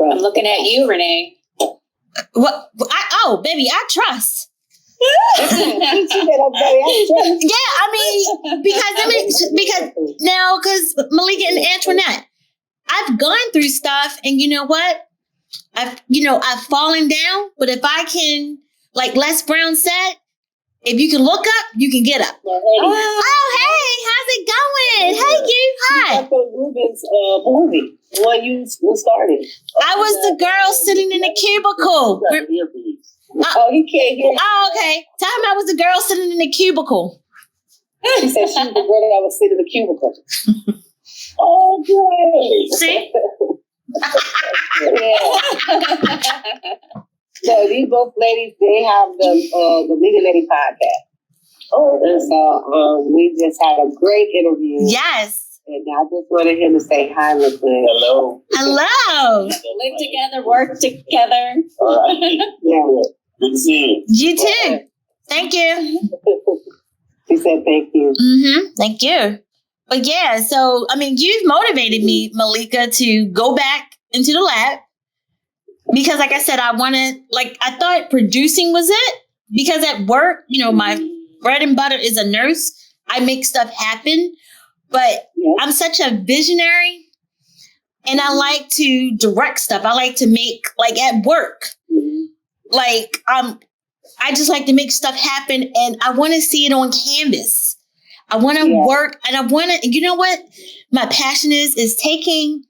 I'm looking at you, Renee. What? Baby, I trust. Yeah, I mean, because Malika and Antoinette, I've gone through stuff, and you know what? I've fallen down, but if I can, like Les Brown said, if you can look up, you can get up. Hey, how's it going? Hey, you, hi. Ruben's movie, when you started. I was the girl sitting in the cubicle. He can't hear you. Oh, okay. Tell him I was the girl sitting in the cubicle. She said she was the girl that was sitting in the cubicle. Oh, great. See? So these both ladies, they have the Leading Lady podcast. And so we just had a great interview. Yes. And I just wanted him to say hi real quick. Hello. Live together, work together. All right. Yeah. Good to see you. You too. Thank you. She said thank you. Thank you. But yeah, so, I mean, you've motivated me, Malika, to go back into the lab. Because like I said, I thought producing was it. Because at work, my bread and butter is a nurse. I make stuff happen. But I'm such a visionary. And I like to direct stuff. I like to make, like at work. I just like to make stuff happen. And I want to see it on canvas. I want to work. And I want to, you know what my passion is taking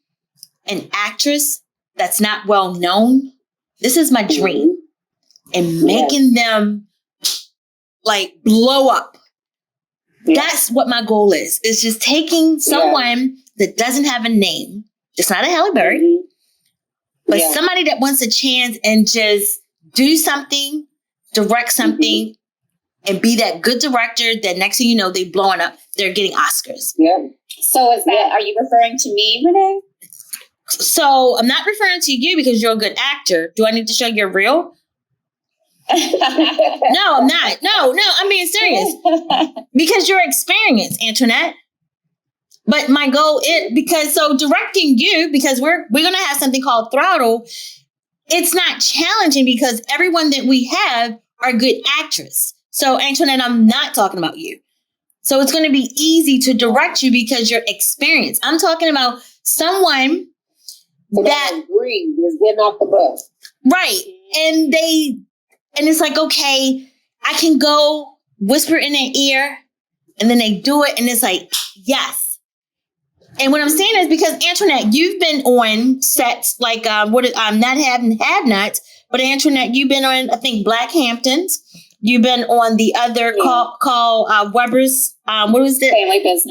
an actress that's not well known. This is my dream. And making them blow up. That's what my goal is. It's just taking someone that doesn't have a name, just not a Halle Berry, but somebody that wants a chance and just do something, direct something, and be that good director that next thing you know, they blowing up. They're getting Oscars. Yeah. So is that, are you referring to me, Renee? So I'm not referring to you because you're a good actor. Do I need to show your reel? No, I'm not. No, I'm being serious. Because you're experienced, Antoinette. But my goal is, directing you, because we're going to have something called Throttle. It's not challenging because everyone that we have are good actors. So Antoinette, I'm not talking about you. So it's going to be easy to direct you because you're experienced. I'm talking about someone that green is getting off the bus. Right. And it's like, okay, I can go whisper in their ear and then they do it. And it's like, yes. And what I'm saying is because Antoinette, you've been on sets like, I'm not having have-nots, but Antoinette, you've been on, I think, Black Hamptons. You've been on the other call Weber's, what was it?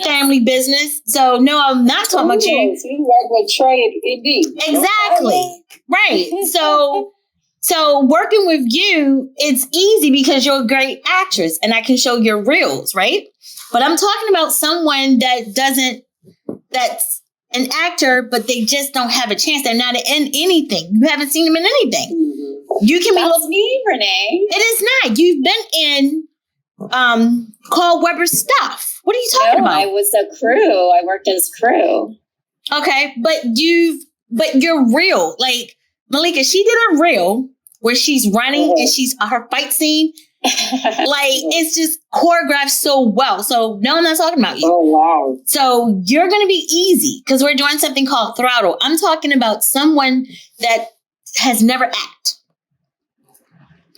Family Business. So no, I'm not talking about you. So you work with Trey and Indy. Exactly. Right. So working with you, it's easy because you're a great actress and I can show your reels, right? But I'm talking about someone that's an actor, but they just don't have a chance. They're not in anything. You haven't seen them in anything. You can That's me, Renee. It is not. You've been in Carl Weber's stuff. What are you talking about? I was a crew. I worked as crew. Okay, but you're real. Like Malika, she did a reel where she's running and she's her fight scene. It's just choreographed so well. So no, I'm not talking about you. Oh wow. So you're gonna be easy because we're doing something called Throttle. I'm talking about someone that has never acted.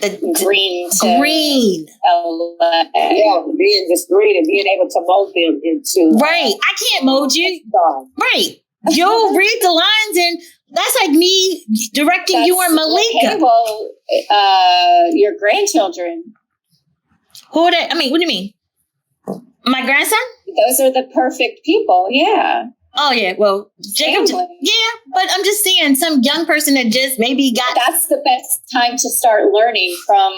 green to green. Yeah, being just green and being able to mold them into Right. I can't mold you. Right. You'll read the lines, and that's like me directing you and Malika. Okay, well, your grandchildren. Who are they? I mean, what do you mean? My grandson? Those are the perfect people. Yeah. Oh, yeah. Well, Jacob. Family. Yeah, but I'm just saying some young person that just maybe got. That's the best time to start learning from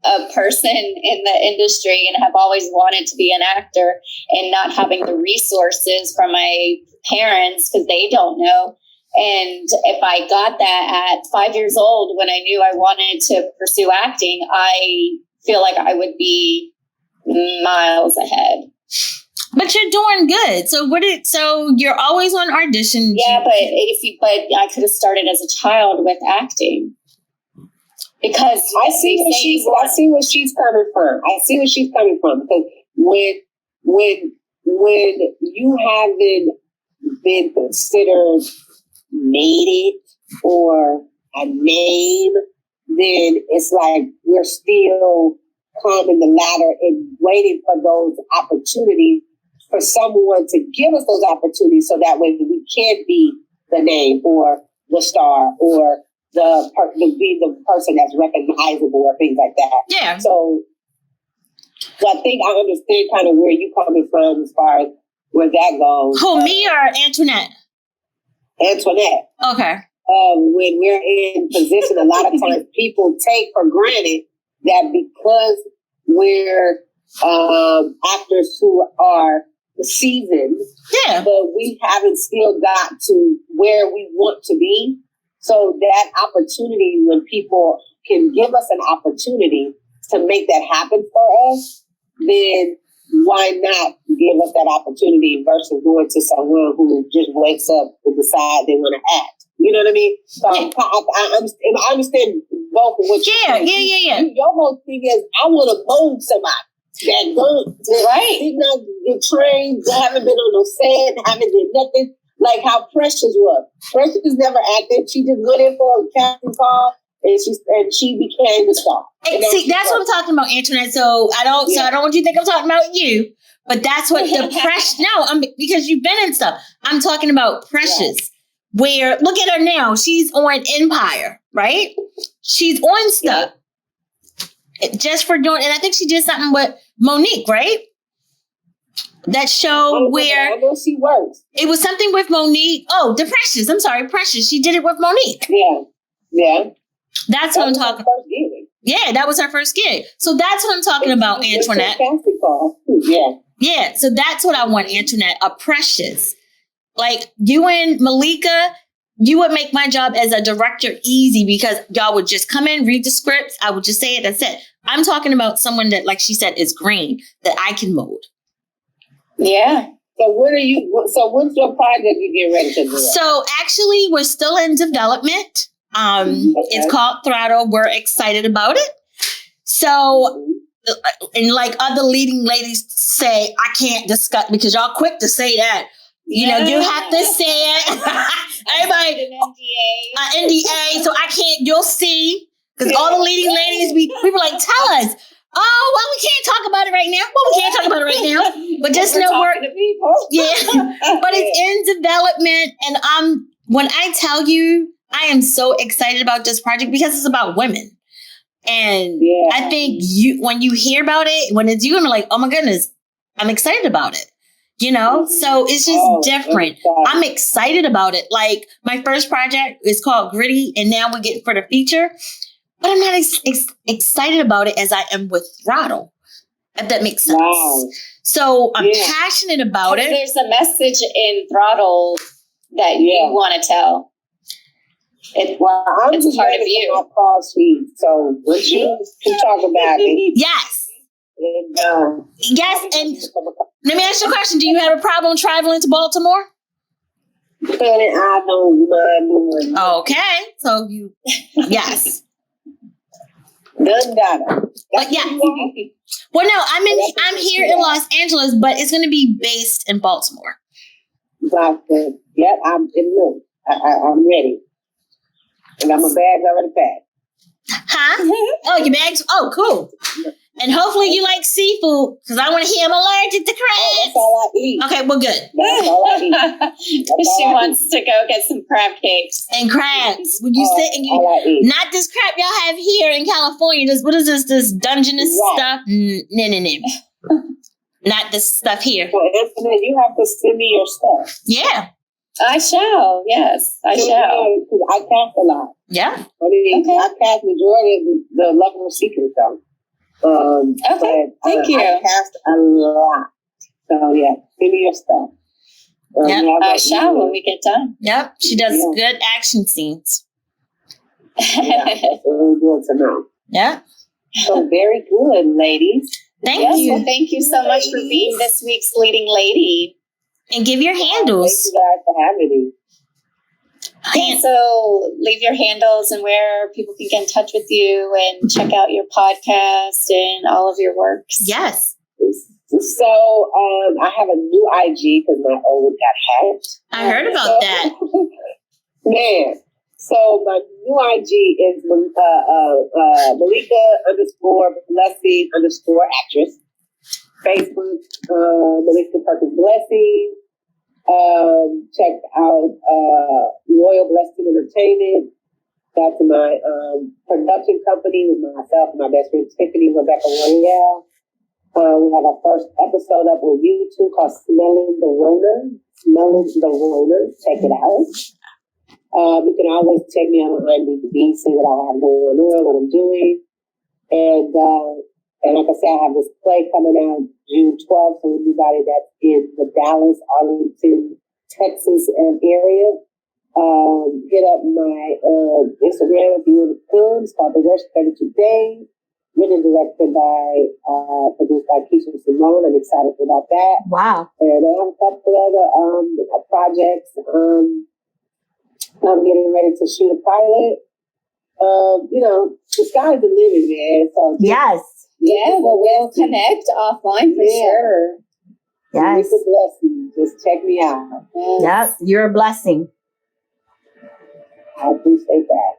a person in the industry, and have always wanted to be an actor, and not having the resources from my parents because they don't know. And if I got that at 5 years old, when I knew I wanted to pursue acting, I feel like I would be miles ahead. But you're doing good. So you're always on auditions. Yeah, but I could have started as a child with acting. Because I see where she's coming from. Because when you haven't been considered made it or a name, then it's like we're still climbing the ladder and waiting for those opportunities, for someone to give us those opportunities, so that way we can be the name or the star or be the person that's recognizable or things like that. Yeah. So I think I understand kind of where you coming from as far as where that goes. Who, me or Antoinette? Antoinette. Okay. When we're in position, a lot of times people take for granted that because we're actors who are seasoned, but we haven't still got to where we want to be. So that opportunity, when people can give us an opportunity to make that happen for us, then why not give us that opportunity versus going to someone who just wakes up and decide they want to act? You know what I mean? So I understand both of what you're saying. Yeah. Your whole thing is, I want to mold somebody that did not get trained, haven't been on no set, haven't did nothing, like how Precious was. Precious never acted. She just went in for a casting call, and she became the star. See, that's what I'm talking about, Antoinette. So I don't want you to think I'm talking about you, but that's what the Precious. No, because you've been in stuff. I'm talking about Precious. Yeah. Where, look at her now. She's on Empire, right? She's on stuff. Just for doing, and I think she did something with Monique, right? That show where I know she works. It was something with Monique. Oh, the Precious. I'm sorry, Precious. She did it with Monique. Yeah. That's what I'm talking about. Yeah, that was her first gig. So that's what I'm talking about, Antoinette. Yeah. So that's what I want, Antoinette. A Precious. Like you and Malika, you would make my job as a director easy because y'all would just come in, read the scripts. I would just say it. That's it. I'm talking about someone that, like she said, is green, that I can mold. Yeah. So what's your project you get ready to do? So actually, we're still in development. It's called Throttle. We're excited about it. So, and like other leading ladies say, I can't discuss because y'all quick to say that. You know, you have to say it. Everybody, an NDA. So I can't. You'll see, because all the leading ladies, people like tell us. Oh, well, we can't talk about it right now. Well, we can't talk about it right now. But just know we're but it's in development, and when I tell you, I am so excited about this project because it's about women. And I think when you hear about it, when it's you, I'm like, oh my goodness, I'm excited about it. You know, so it's just different. I'm excited about it. Like my first project is called Gritty, and now we're getting for the feature. But I'm not excited about it as I am with Throttle, if that makes sense. Wow. So I'm passionate about it. There's a message in Throttle that you want to tell. I'm just part of you. My call sheet, so what you can talk about it. Yes. Yes, and let me ask you a question. Do you have a problem traveling to Baltimore? I don't mind. Okay, so yes. Done got it. But yeah. Well, no, I'm here in Los Angeles, but it's going to be based in Baltimore. Exactly. Yep, I'm ready. And I'm a bag already packed. Huh? Oh, your bags? Oh, cool. And hopefully you like seafood, because I want to hear I'm allergic to crabs. That's all I eat. Okay, well, good. That's all I eat. She wants to go get some crab cakes. And crabs. When you sit and all I eat. not this crap y'all have here in California. What is this Dungeness stuff? No. Not this stuff here. Well, Anthony, you have to send me your stuff. Yeah. I shall. Yes, I shall. I cast a lot. Yeah. I mean, I cast majority of the Level of Secrets, though. Okay, thank you. I cast a lot. So, yeah, send me your stuff. I shall when we get done. Yep. She does good action scenes. Yeah, it's really good to know. Yeah. So, very good, ladies. Thank you. Well, thank you so much for being this week's leading lady. And give your handles. Thank you guys for having me. Yeah, so leave your handles and where people can get in touch with you and check out your podcast and all of your works. Yes. So I have a new IG because my old got hacked. I heard about that. Man. So my new IG is Malika _Blessing _actress. Facebook, Malika Blessing. Check out Royal Blessing Entertainment. That's my production company with myself and my best friend Tiffany Rebecca Royale. We have our first episode up on YouTube called Smelling the Rona. Check it out. You can always check me on IMDb, see what I have going on, what I'm doing. And like I said, I have this play coming out June 12th. So anybody that's in the Dallas, Arlington, Texas area, hit up my Instagram if you want to film. It's called The Worst 32 Days. Written and directed by, produced by Keisha Simone. I'm excited about that. Wow. And I have a couple other projects. I'm getting ready to shoot a pilot. The sky's the limit, man. So yes. Yeah, well, we'll connect offline for sure. Yes. It's a blessing. Just check me out. Yep. You're a blessing. I appreciate that.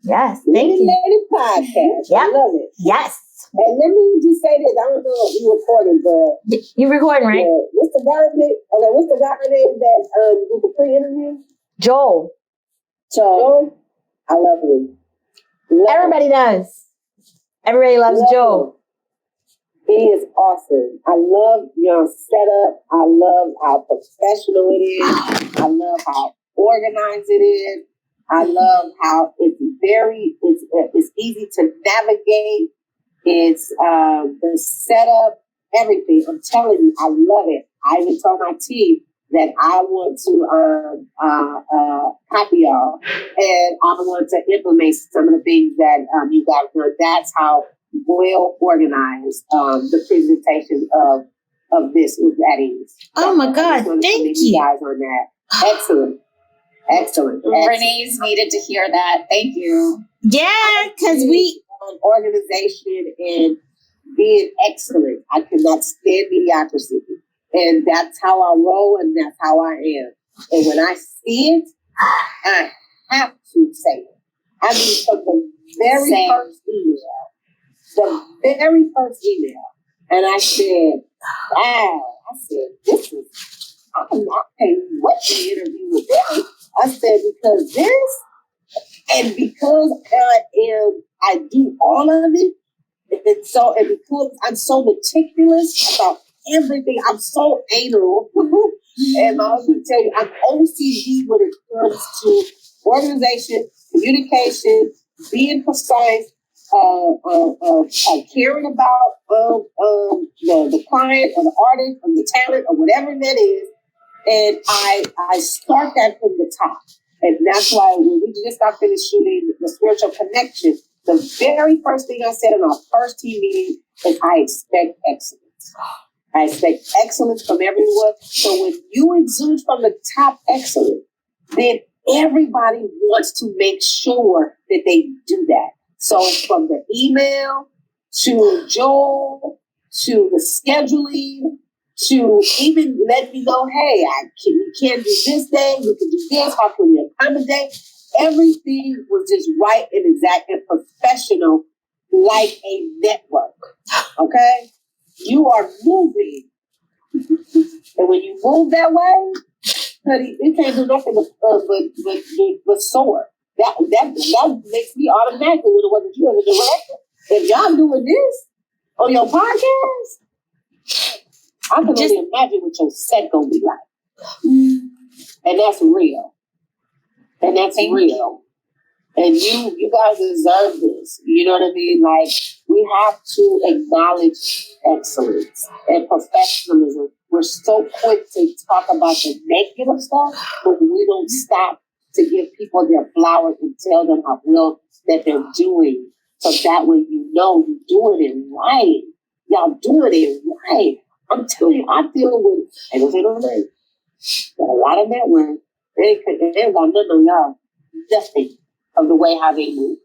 Yes. Thank you. Lady podcast. Yep. I love it. Yes. And let me just say this. I don't know if you're recording, but You're recording, right? What's the guy name? Okay, what's the guy name that did the pre-interview? Joel. I love him. Everybody does. Everybody loves Joel. He is awesome. I love your setup. I love how professional it is. I love how organized it is. I love how it's easy to navigate. It's the setup, everything. I'm telling you, I love it. I even told my team that I want to copy y'all, and I want to implement some of the things that you guys do. That's how well organized the presentation of this was at ease. Oh my God! Thank you guys on that. Excellent. Renee's needed to hear that. Thank you. Yeah, because we organization and being excellent. I cannot stand mediocrity. And that's how I roll, and that's how I am. And when I see it, I have to say it. I mean, from the very first email, and I said, wow, I'm not paying what the interview with them. I said, because this, and because I do all of it, and because I'm so meticulous about everything, I'm so anal. And I'll tell you, I'm OCD when it comes to organization, communication, being precise, caring about the client or the artist or the talent or whatever that is. And I start that from the top. And that's why when we just got finished shooting The Spiritual Connection, the very first thing I said in our first team meeting is I expect excellence. I expect excellence from everyone. So when you exude from the top excellence, then everybody wants to make sure that they do that. So from the email to Joel to the scheduling to even let me know, hey, we can't do this day, we can do this, how can we accommodate? everything was just right and exact and professional, like a network. Okay? You are moving. And when you move that way, honey, it can't do nothing but soar. That makes me automatically when it wasn't you as a director. If y'all doing this on your podcast, I can only imagine what your set gonna be like. And that's real. And that's real. And you guys deserve this. You know what I mean? Like, we have to acknowledge excellence and professionalism. We're so quick to talk about the negative stuff, but we don't stop to give people their flowers and tell them how well that they're doing. So that way you know you're doing it right. Y'all doing it right. I'm telling you, I deal with, and don't say no name, but a lot of network, they got nothing on y'all. Nothing of the way how they move.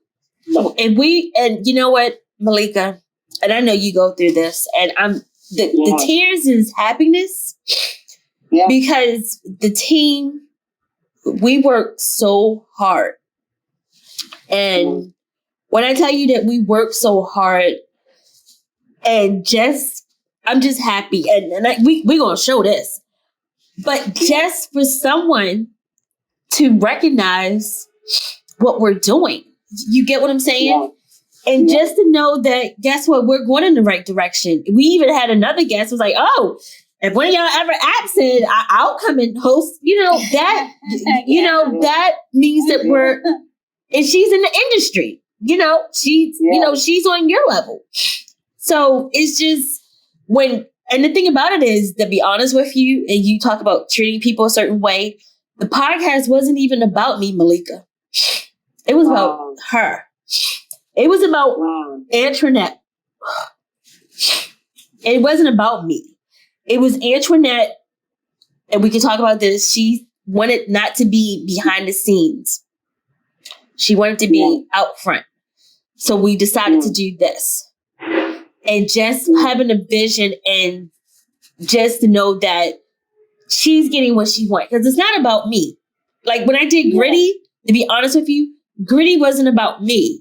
No. And you know what, Malika, and I know you go through this, and the tears is happiness because the team, we work so hard. And when I tell you that we work so hard, and I'm just happy, and we're gonna show this, but just for someone to recognize what we're doing, you get what I'm saying? Yeah. And just to know that, guess what, we're going in the right direction. We even had another guest who was like, oh, if one of y'all ever absent, I'll come and host. You know that. That means that we're, and she's in the industry. You know, she's on your level. So it's just and the thing about it is, to be honest with you, and you talk about treating people a certain way, the podcast wasn't even about me, Malika. It was about her. It was about Antoinette. It wasn't about me. It was Antoinette, and we can talk about this. She wanted not to be behind the scenes. She wanted to be out front. So we decided to do this. And just having a vision and just to know that she's getting what she wants. Because it's not about me. Like when I did Gritty, to be honest with you, Gritty wasn't about me.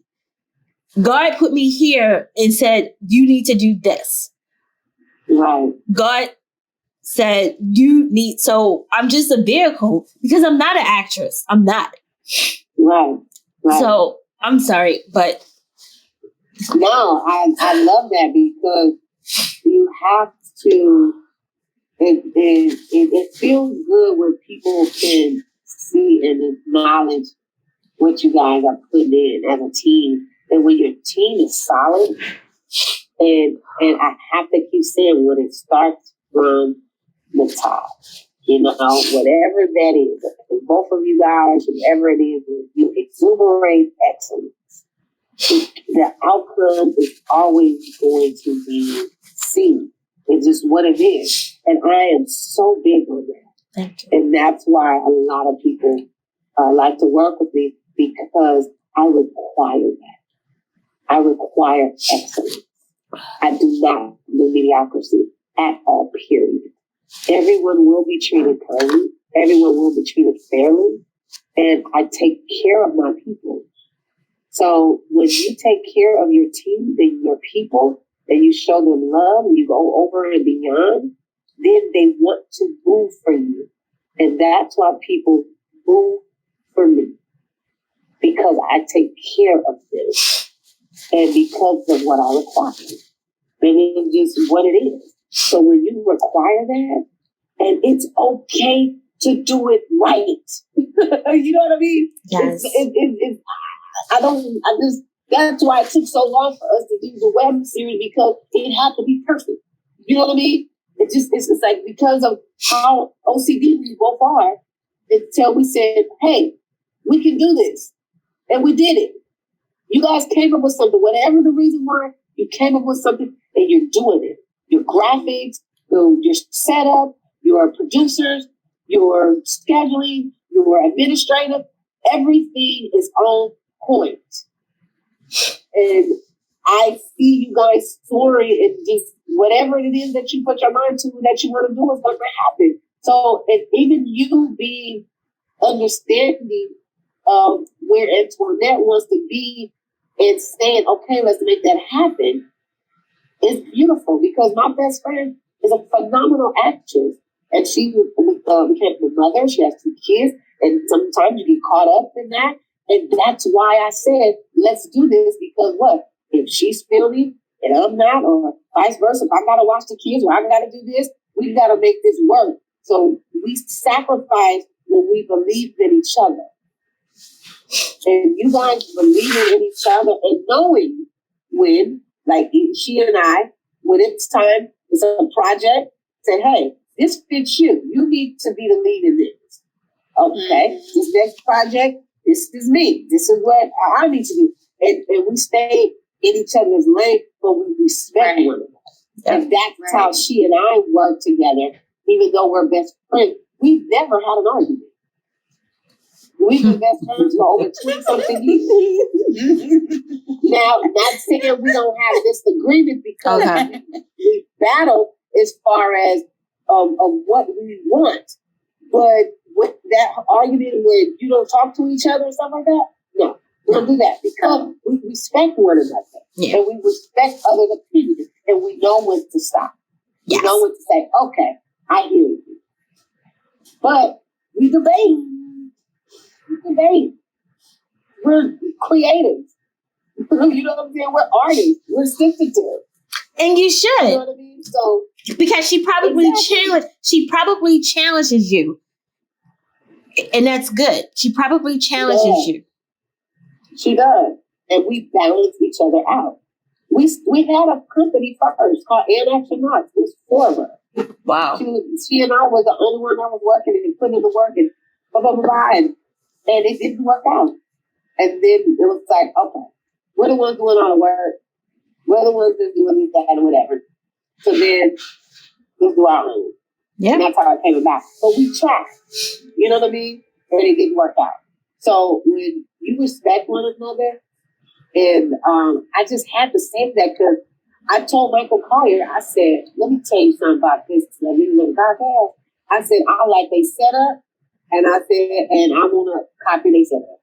God put me here and said, you need to do this. Right. God said, so I'm just a vehicle because I'm not an actress. I'm not. Right. So I'm sorry, but. No, I love that because you have to, it feels good when people can see and acknowledge what you guys are putting in as a team. And when your team is solid, and I have to keep saying when it starts from the top, whatever that is, both of you guys, whatever it is, you exuberate excellence. The outcome is always going to be seen. It's just what it is. And I am so big on that. Thank you. And that's why a lot of people like to work with me, because I require that. I require excellence. I do not do mediocrity at all, period. Everyone will be treated fairly. Everyone will be treated fairly. And I take care of my people. So when you take care of your team and your people, and you show them love, and you go over and beyond, then they want to move for you. And that's why people move for me. Because I take care of them. And because of what I require. And it's just what it is. So when you require that, and it's okay to do it right. You know what I mean? Yes. That's why it took so long for us to do the web series, because it had to be perfect. You know what I mean? It's like because of how OCD we both are, until we said, hey, we can do this. And we did it. You guys came up with something, whatever the reason why, you came up with something and you're doing it. Your graphics, your setup, your producers, your scheduling, your administrative, everything is on point. And I see you guys soaring, and just whatever it is that you put your mind to that you want to do is going to happen. So, and even you being understanding where Antoinette wants to be and saying, okay, let's make that happen, is beautiful because my best friend is a phenomenal actress. And she became a mother. She has 2 kids. And sometimes you get caught up in that. And that's why I said, let's do this because what? If she's filming and I'm not, or vice versa, if I got to watch the kids or I got to do this, we got to make this work. So we sacrifice when we believe in each other. And you guys believing in each other and knowing when, like she and I, when it's time, it's a project, say, hey, this fits you. You need to be the lead in this. Okay, this next project, this is me. This is what I need to do. And we stay in each other's lane, but we respect one another. Yep. And that's how she and I work together, even though we're best friends. We've never had an argument. We've been best friends for over 20-something years. Now, not saying we don't have disagreement because we battle as far as of what we want. But with that argument where you don't talk to each other and stuff like that, no, we don't do that because we respect one another and we respect others' opinions and we know when to stop. Yes. We know when to say, okay, I hear you. But we debate. We're creative. You know what I'm saying? We're artists. We're sensitive. And you should. You know what I mean? So because she probably challenges you. And that's good. She probably challenges you. She does. And we balance each other out. We had a company first called Action Arts. It was 4 of us. Wow. She and I was the only one that was working and putting in the work and blah, blah, blah, blah. And it didn't work out. And then it was like, okay, we're the ones doing all the work. We're the ones that's doing this, that, and whatever. So then let's do our own. Yeah. And that's how it came about. But we tried. You know what I mean? And it didn't work out. So when you respect one another, and I just had to say that because I told Michael Colyar, I said, let me tell you something about this. Let me look back at. I said, I like they setup. And I said, and I want to copy they setup.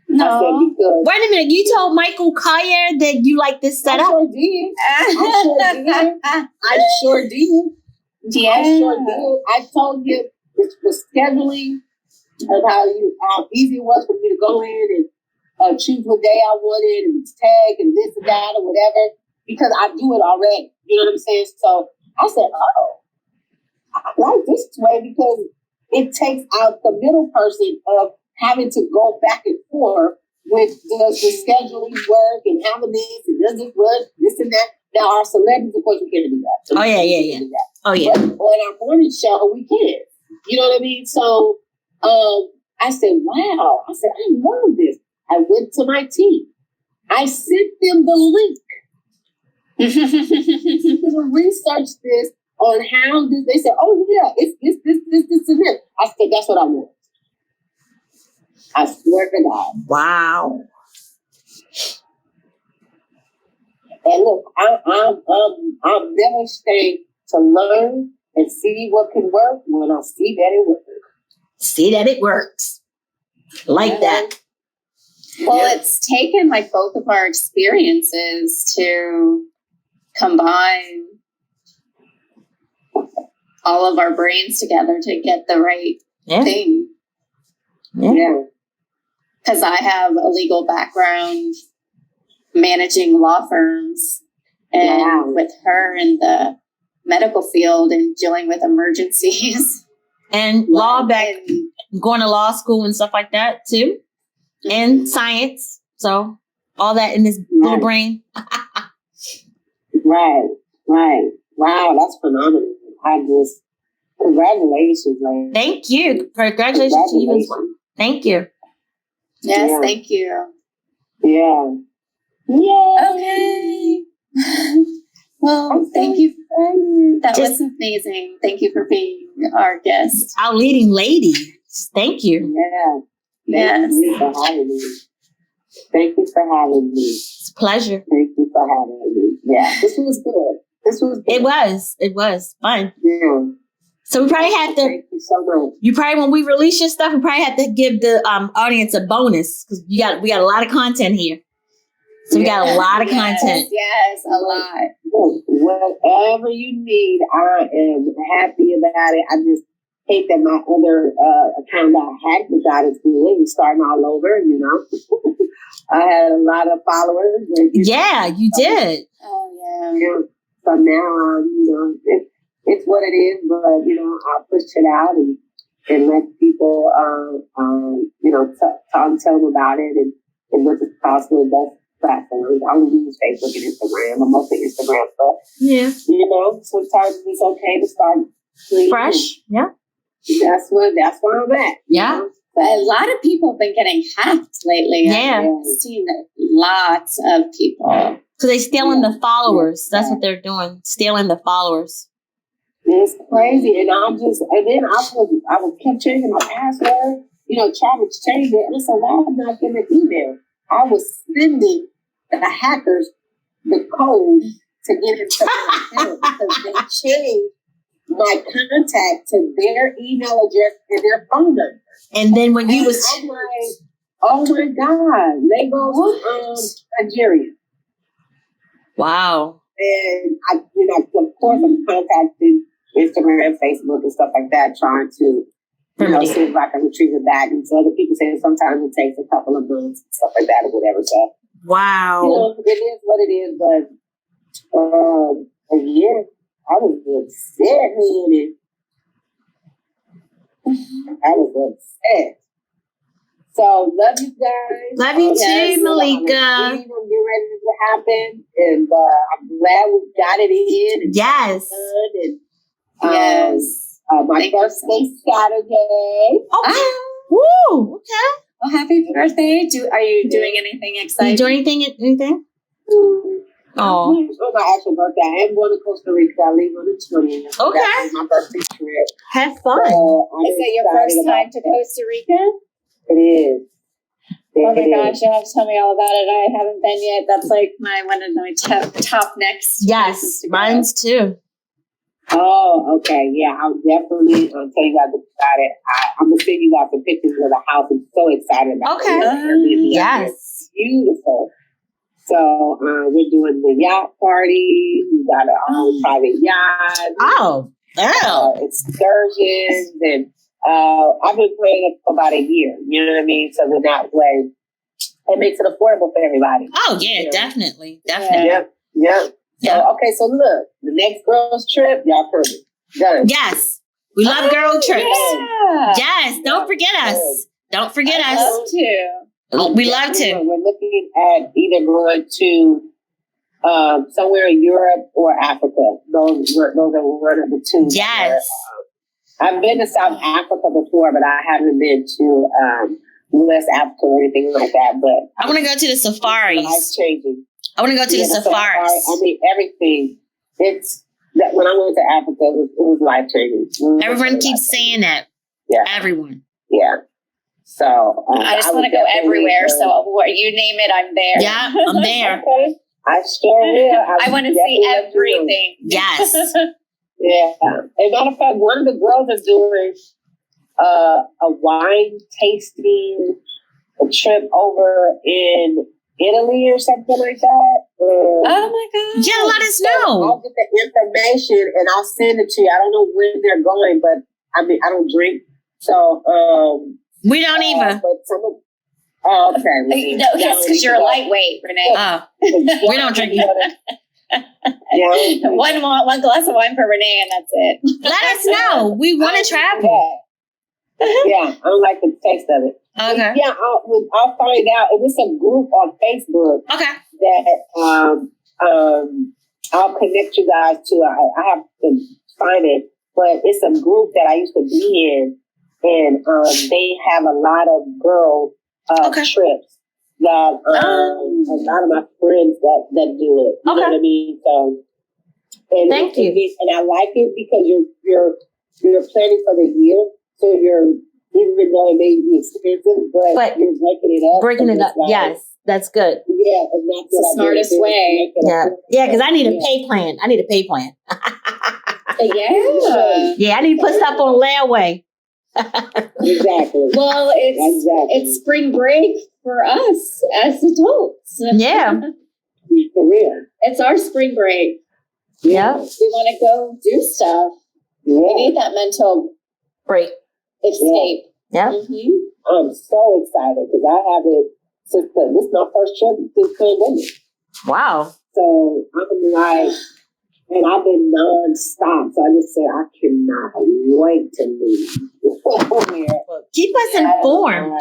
No. I said, because wait a minute. You told Michael Colyar that you like this setup? I sure did. Yeah. I sure did. I told him the scheduling of how easy it was for me to go in and choose what day I wanted and tag and this and that or whatever, because I do it already. You know what I'm saying? So I said, oh, I like this way because it takes out the middle person of having to go back and forth with does the scheduling work and having this and does it work, this and that. Now our celebrities, of course, we can't do that. So Oh yeah. But on our morning show, we can. You know what I mean? So I said, wow. I said, I love this. I went to my team. I sent them the link to research this on how this. They said, oh yeah, it's this, and this. I said, that's what I want. I swear to God. Wow. And look, I'm never ashamed to learn and see what can work when I see that it works. See that it works. Like that. Well, it's taken like both of our experiences to combine all of our brains together to get the right thing. Yeah. Because I have a legal background managing law firms and with her in the medical field and dealing with emergencies. And law going to law school and stuff like that too. Mm-hmm. And science. So all that in this little brain. Right. Wow, that's phenomenal. Congratulations, lady. Thank you. Congratulations to you as well. Thank you. Yes, thank you. Yeah. Okay. Well, thank you. That was amazing. Thank you for being our guest. Our leading lady. Thank you. Yeah. Yes. Thank you for having me. Thank you for having me. It's a pleasure. Thank you for having me. Yeah. This was good. It was fun. Yeah. So we probably have to. Thank you so much. You probably, when we release your stuff, we probably have to give the audience a bonus because we got a lot of content here. So we got a lot of content. Yes, a lot. Whatever you need, I am happy about it. I just hate that my other account I hacked got it good. Starting all over, you know. I had a lot of followers. Yeah, you did. Oh Yeah. So now, you know, it's what it is. But you know, I'll push it out and let people, you know, tell them about it and what it's possible. Both platforms. I only use Facebook and Instagram. I'm mostly Instagram, but yeah, you know, sometimes it's okay to start fresh. Yeah, that's where I'm at. Yeah. Know? A lot of people have been getting hacked lately. Yeah. I've seen lots of people. So they stealing the followers. That's what they're doing. Stealing the followers. It's crazy. And then I was kept changing my password, you know, trying to change it. And I said, why am I not getting an email? I was sending the hackers the code to get into my account because they changed my contact to their email address and their phone number. And then when you was, I'm like, oh my God, they go Nigeria. Wow. And you know, of course, I'm contacting Instagram, Facebook, and stuff like that, trying to, you know, see if I can retrieve it back. And so other people say sometimes it takes a couple of months, and stuff like that, or whatever. So, wow. you know, it is what it is. But a year, I was upset, honey. I was upset. So, love you guys. Love you too, Malika. I'm getting ready to happen. And I'm glad we got it in. And yes. And, yes. My birthday Saturday. Okay. Woo. Okay. Well, happy birthday. Are you doing anything exciting? You doing anything? Oh. On my actual birthday, I am going to Costa Rica. I leave on the 20th. Okay. That's my birthday trip. Have fun. Is it your first time to Costa Rica? It is. Oh my gosh, you'll have to tell me all about it. I haven't been yet. That's like one of my top next. Yes, mine's too. Oh, okay. Yeah, I'll definitely tell you guys about it. I'm going to send you guys some pictures of the house. I'm so excited about it. Yes. It's beautiful. So we're doing the yacht party. We got our own private yacht. Oh, excursions. And I've been planning it for about a year. You know what I mean? So in that way, it makes it affordable for everybody. Oh, yeah, you know? Definitely. Yep. So, okay, so look, the next girls' trip, y'all heard it. Done. Yes. We love girl trips. Yeah. Yes. Don't forget us. Don't forget us. Love to. We love to. We're looking at either going to somewhere in Europe or Africa. Those are one of the two. Yes. I've been to South Africa before, but I haven't been to West Africa or anything like that. But I want to go to the safaris. It's changing. I want to go to the safaris. I mean, everything. It's that when I went to Africa, it was life changing. Everyone keeps saying that. Yeah. Everyone. Yeah. So I just want to go everywhere. So you name it, I'm there. Yeah, I'm there. Okay. I sure will. I want to see everything. Yes. Yeah. As a matter of fact, one of the girls is doing a wine tasting trip over in Italy or something like that. Oh my God. Yeah, let us know. I'll get the information and I'll send it to you. I don't know when they're going, but I mean, I don't drink. So, we don't either. Okay. No, yes, because you're a lightweight, Renee. We don't drink either. Yeah. One glass of wine for Renee, and that's it. Let us know. We want to travel. Yeah, I don't like the taste of it. Okay. Yeah, I'll find out. And it's a group on Facebook. Okay. That I'll connect you guys to. I have to find it, but it's a group that I used to be in, and they have a lot of girl trips. That a lot of my friends that do it. You know what I mean? So, and thank you. And I like it because you're planning for the year, so you're. Even though it may be expensive, but you're breaking it up. Yes, that's good. Yeah, and that's the smartest way. Yeah, because I need a pay plan. Yeah. Yeah, I need to put stuff on layaway. Exactly. Well, it's spring break for us as adults. Yeah. For real. It's our spring break. Yeah. We want to go do stuff. Yeah. We need that mental Break. escape. Yeah. Mm-hmm. I'm so excited because I haven't since this is my first trip since pandemic. Wow. So I'm like, and I've been nonstop. So I just said I cannot wait to leave. Keep us informed.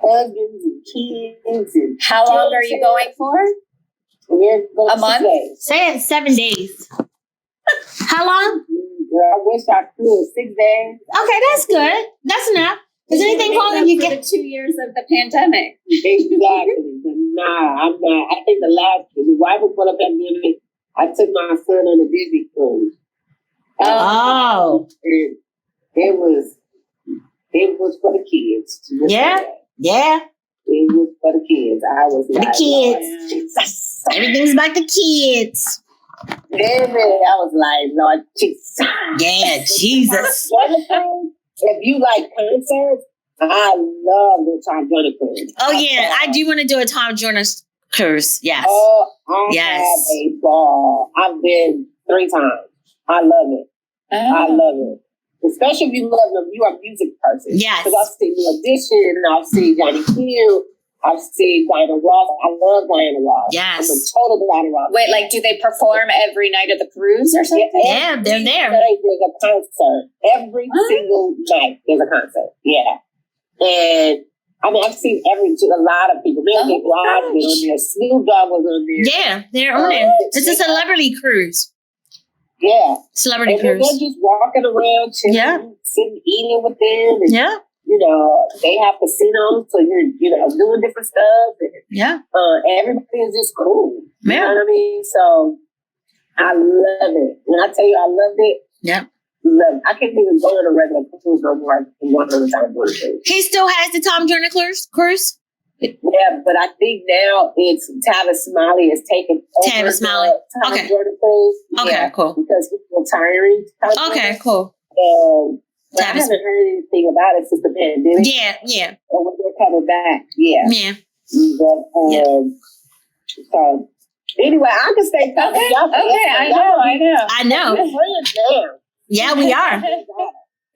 Husbands and kids and How long are you going for? we're going A month? days. Say it 7 days. How long? Girl, I wish I could 6 days. Okay, that's good. That's enough. Is there anything wrong if you for get? the 2 years of the pandemic? Exactly. But nah, I'm not. I think the wife before the pandemic, I took my son on a Disney cruise. Oh. And it was for the kids. Yeah. Yeah. It was for the kids. I was The like, kids. Lord Jesus. Everything's about the kids. Damn it. I was like, Lord Jesus. Yeah, Jesus. If you like concerts, I love the Tom Joyner cruise. Oh yeah, I do want to do a Tom Joyner cruise. Yes. Oh, I Yes. had a ball. I've been 3 times. I love it. I love it. Especially if you you are a music person. Yes. Because I've seen New Edition, I've seen Johnny Q, I've seen Diana Ross. I love Diana Ross. Yes. I'm a total Diana Ross. Wait, like, do they perform every night of the cruise or something? Yeah, they're there. There's a concert. Every single night there's a concert. Yeah. And I mean, I've seen a lot of people. Mary J. Blige was on there. Snoop Dogg was on there. Yeah, they're on it. It's a celebrity cruise. Yeah. Celebrity And then cruise. they're just walking around, chilling, Yeah. sitting, eating with them. And, Yeah. you know, they have casinos, so you're, doing different stuff. And, Yeah. everybody is just cool. You Yeah. know what I mean? So I love it. When I tell you I loved it, Yeah. love it. I can't even go on a regular cruise no more than one other time. He still has the Tom Joyner cruise. Yeah, but I think now it's Tavis Smiley is taking over. Tavis Smiley. Tom Okay. Joyner cruise. Okay, Yeah, cool. Because he's retiring. Okay, cool. But I Tavis- haven't heard anything about it since the pandemic. Yeah, yeah, Or when they're coming back. Yeah. yeah. But, so, anyway, I can stay talking. Okay, Y'all can okay, answer. I know. I know. We're friends now. Yeah, we are.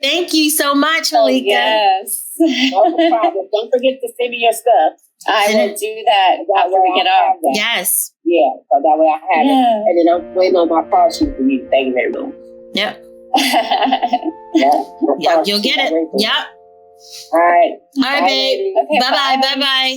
Thank you so much, Malika. Yes. No problem. Don't forget to send me your stuff. I will do that That after way we get I off. have that. Yes. Yeah, so that way I have it. Yeah. And then I'm waiting on my call sheet for you. Thank you very much. Yep. Yeah, Yep. You'll get it. Yep. All right. All right, babe. Okay, Bye bye. bye. Bye bye.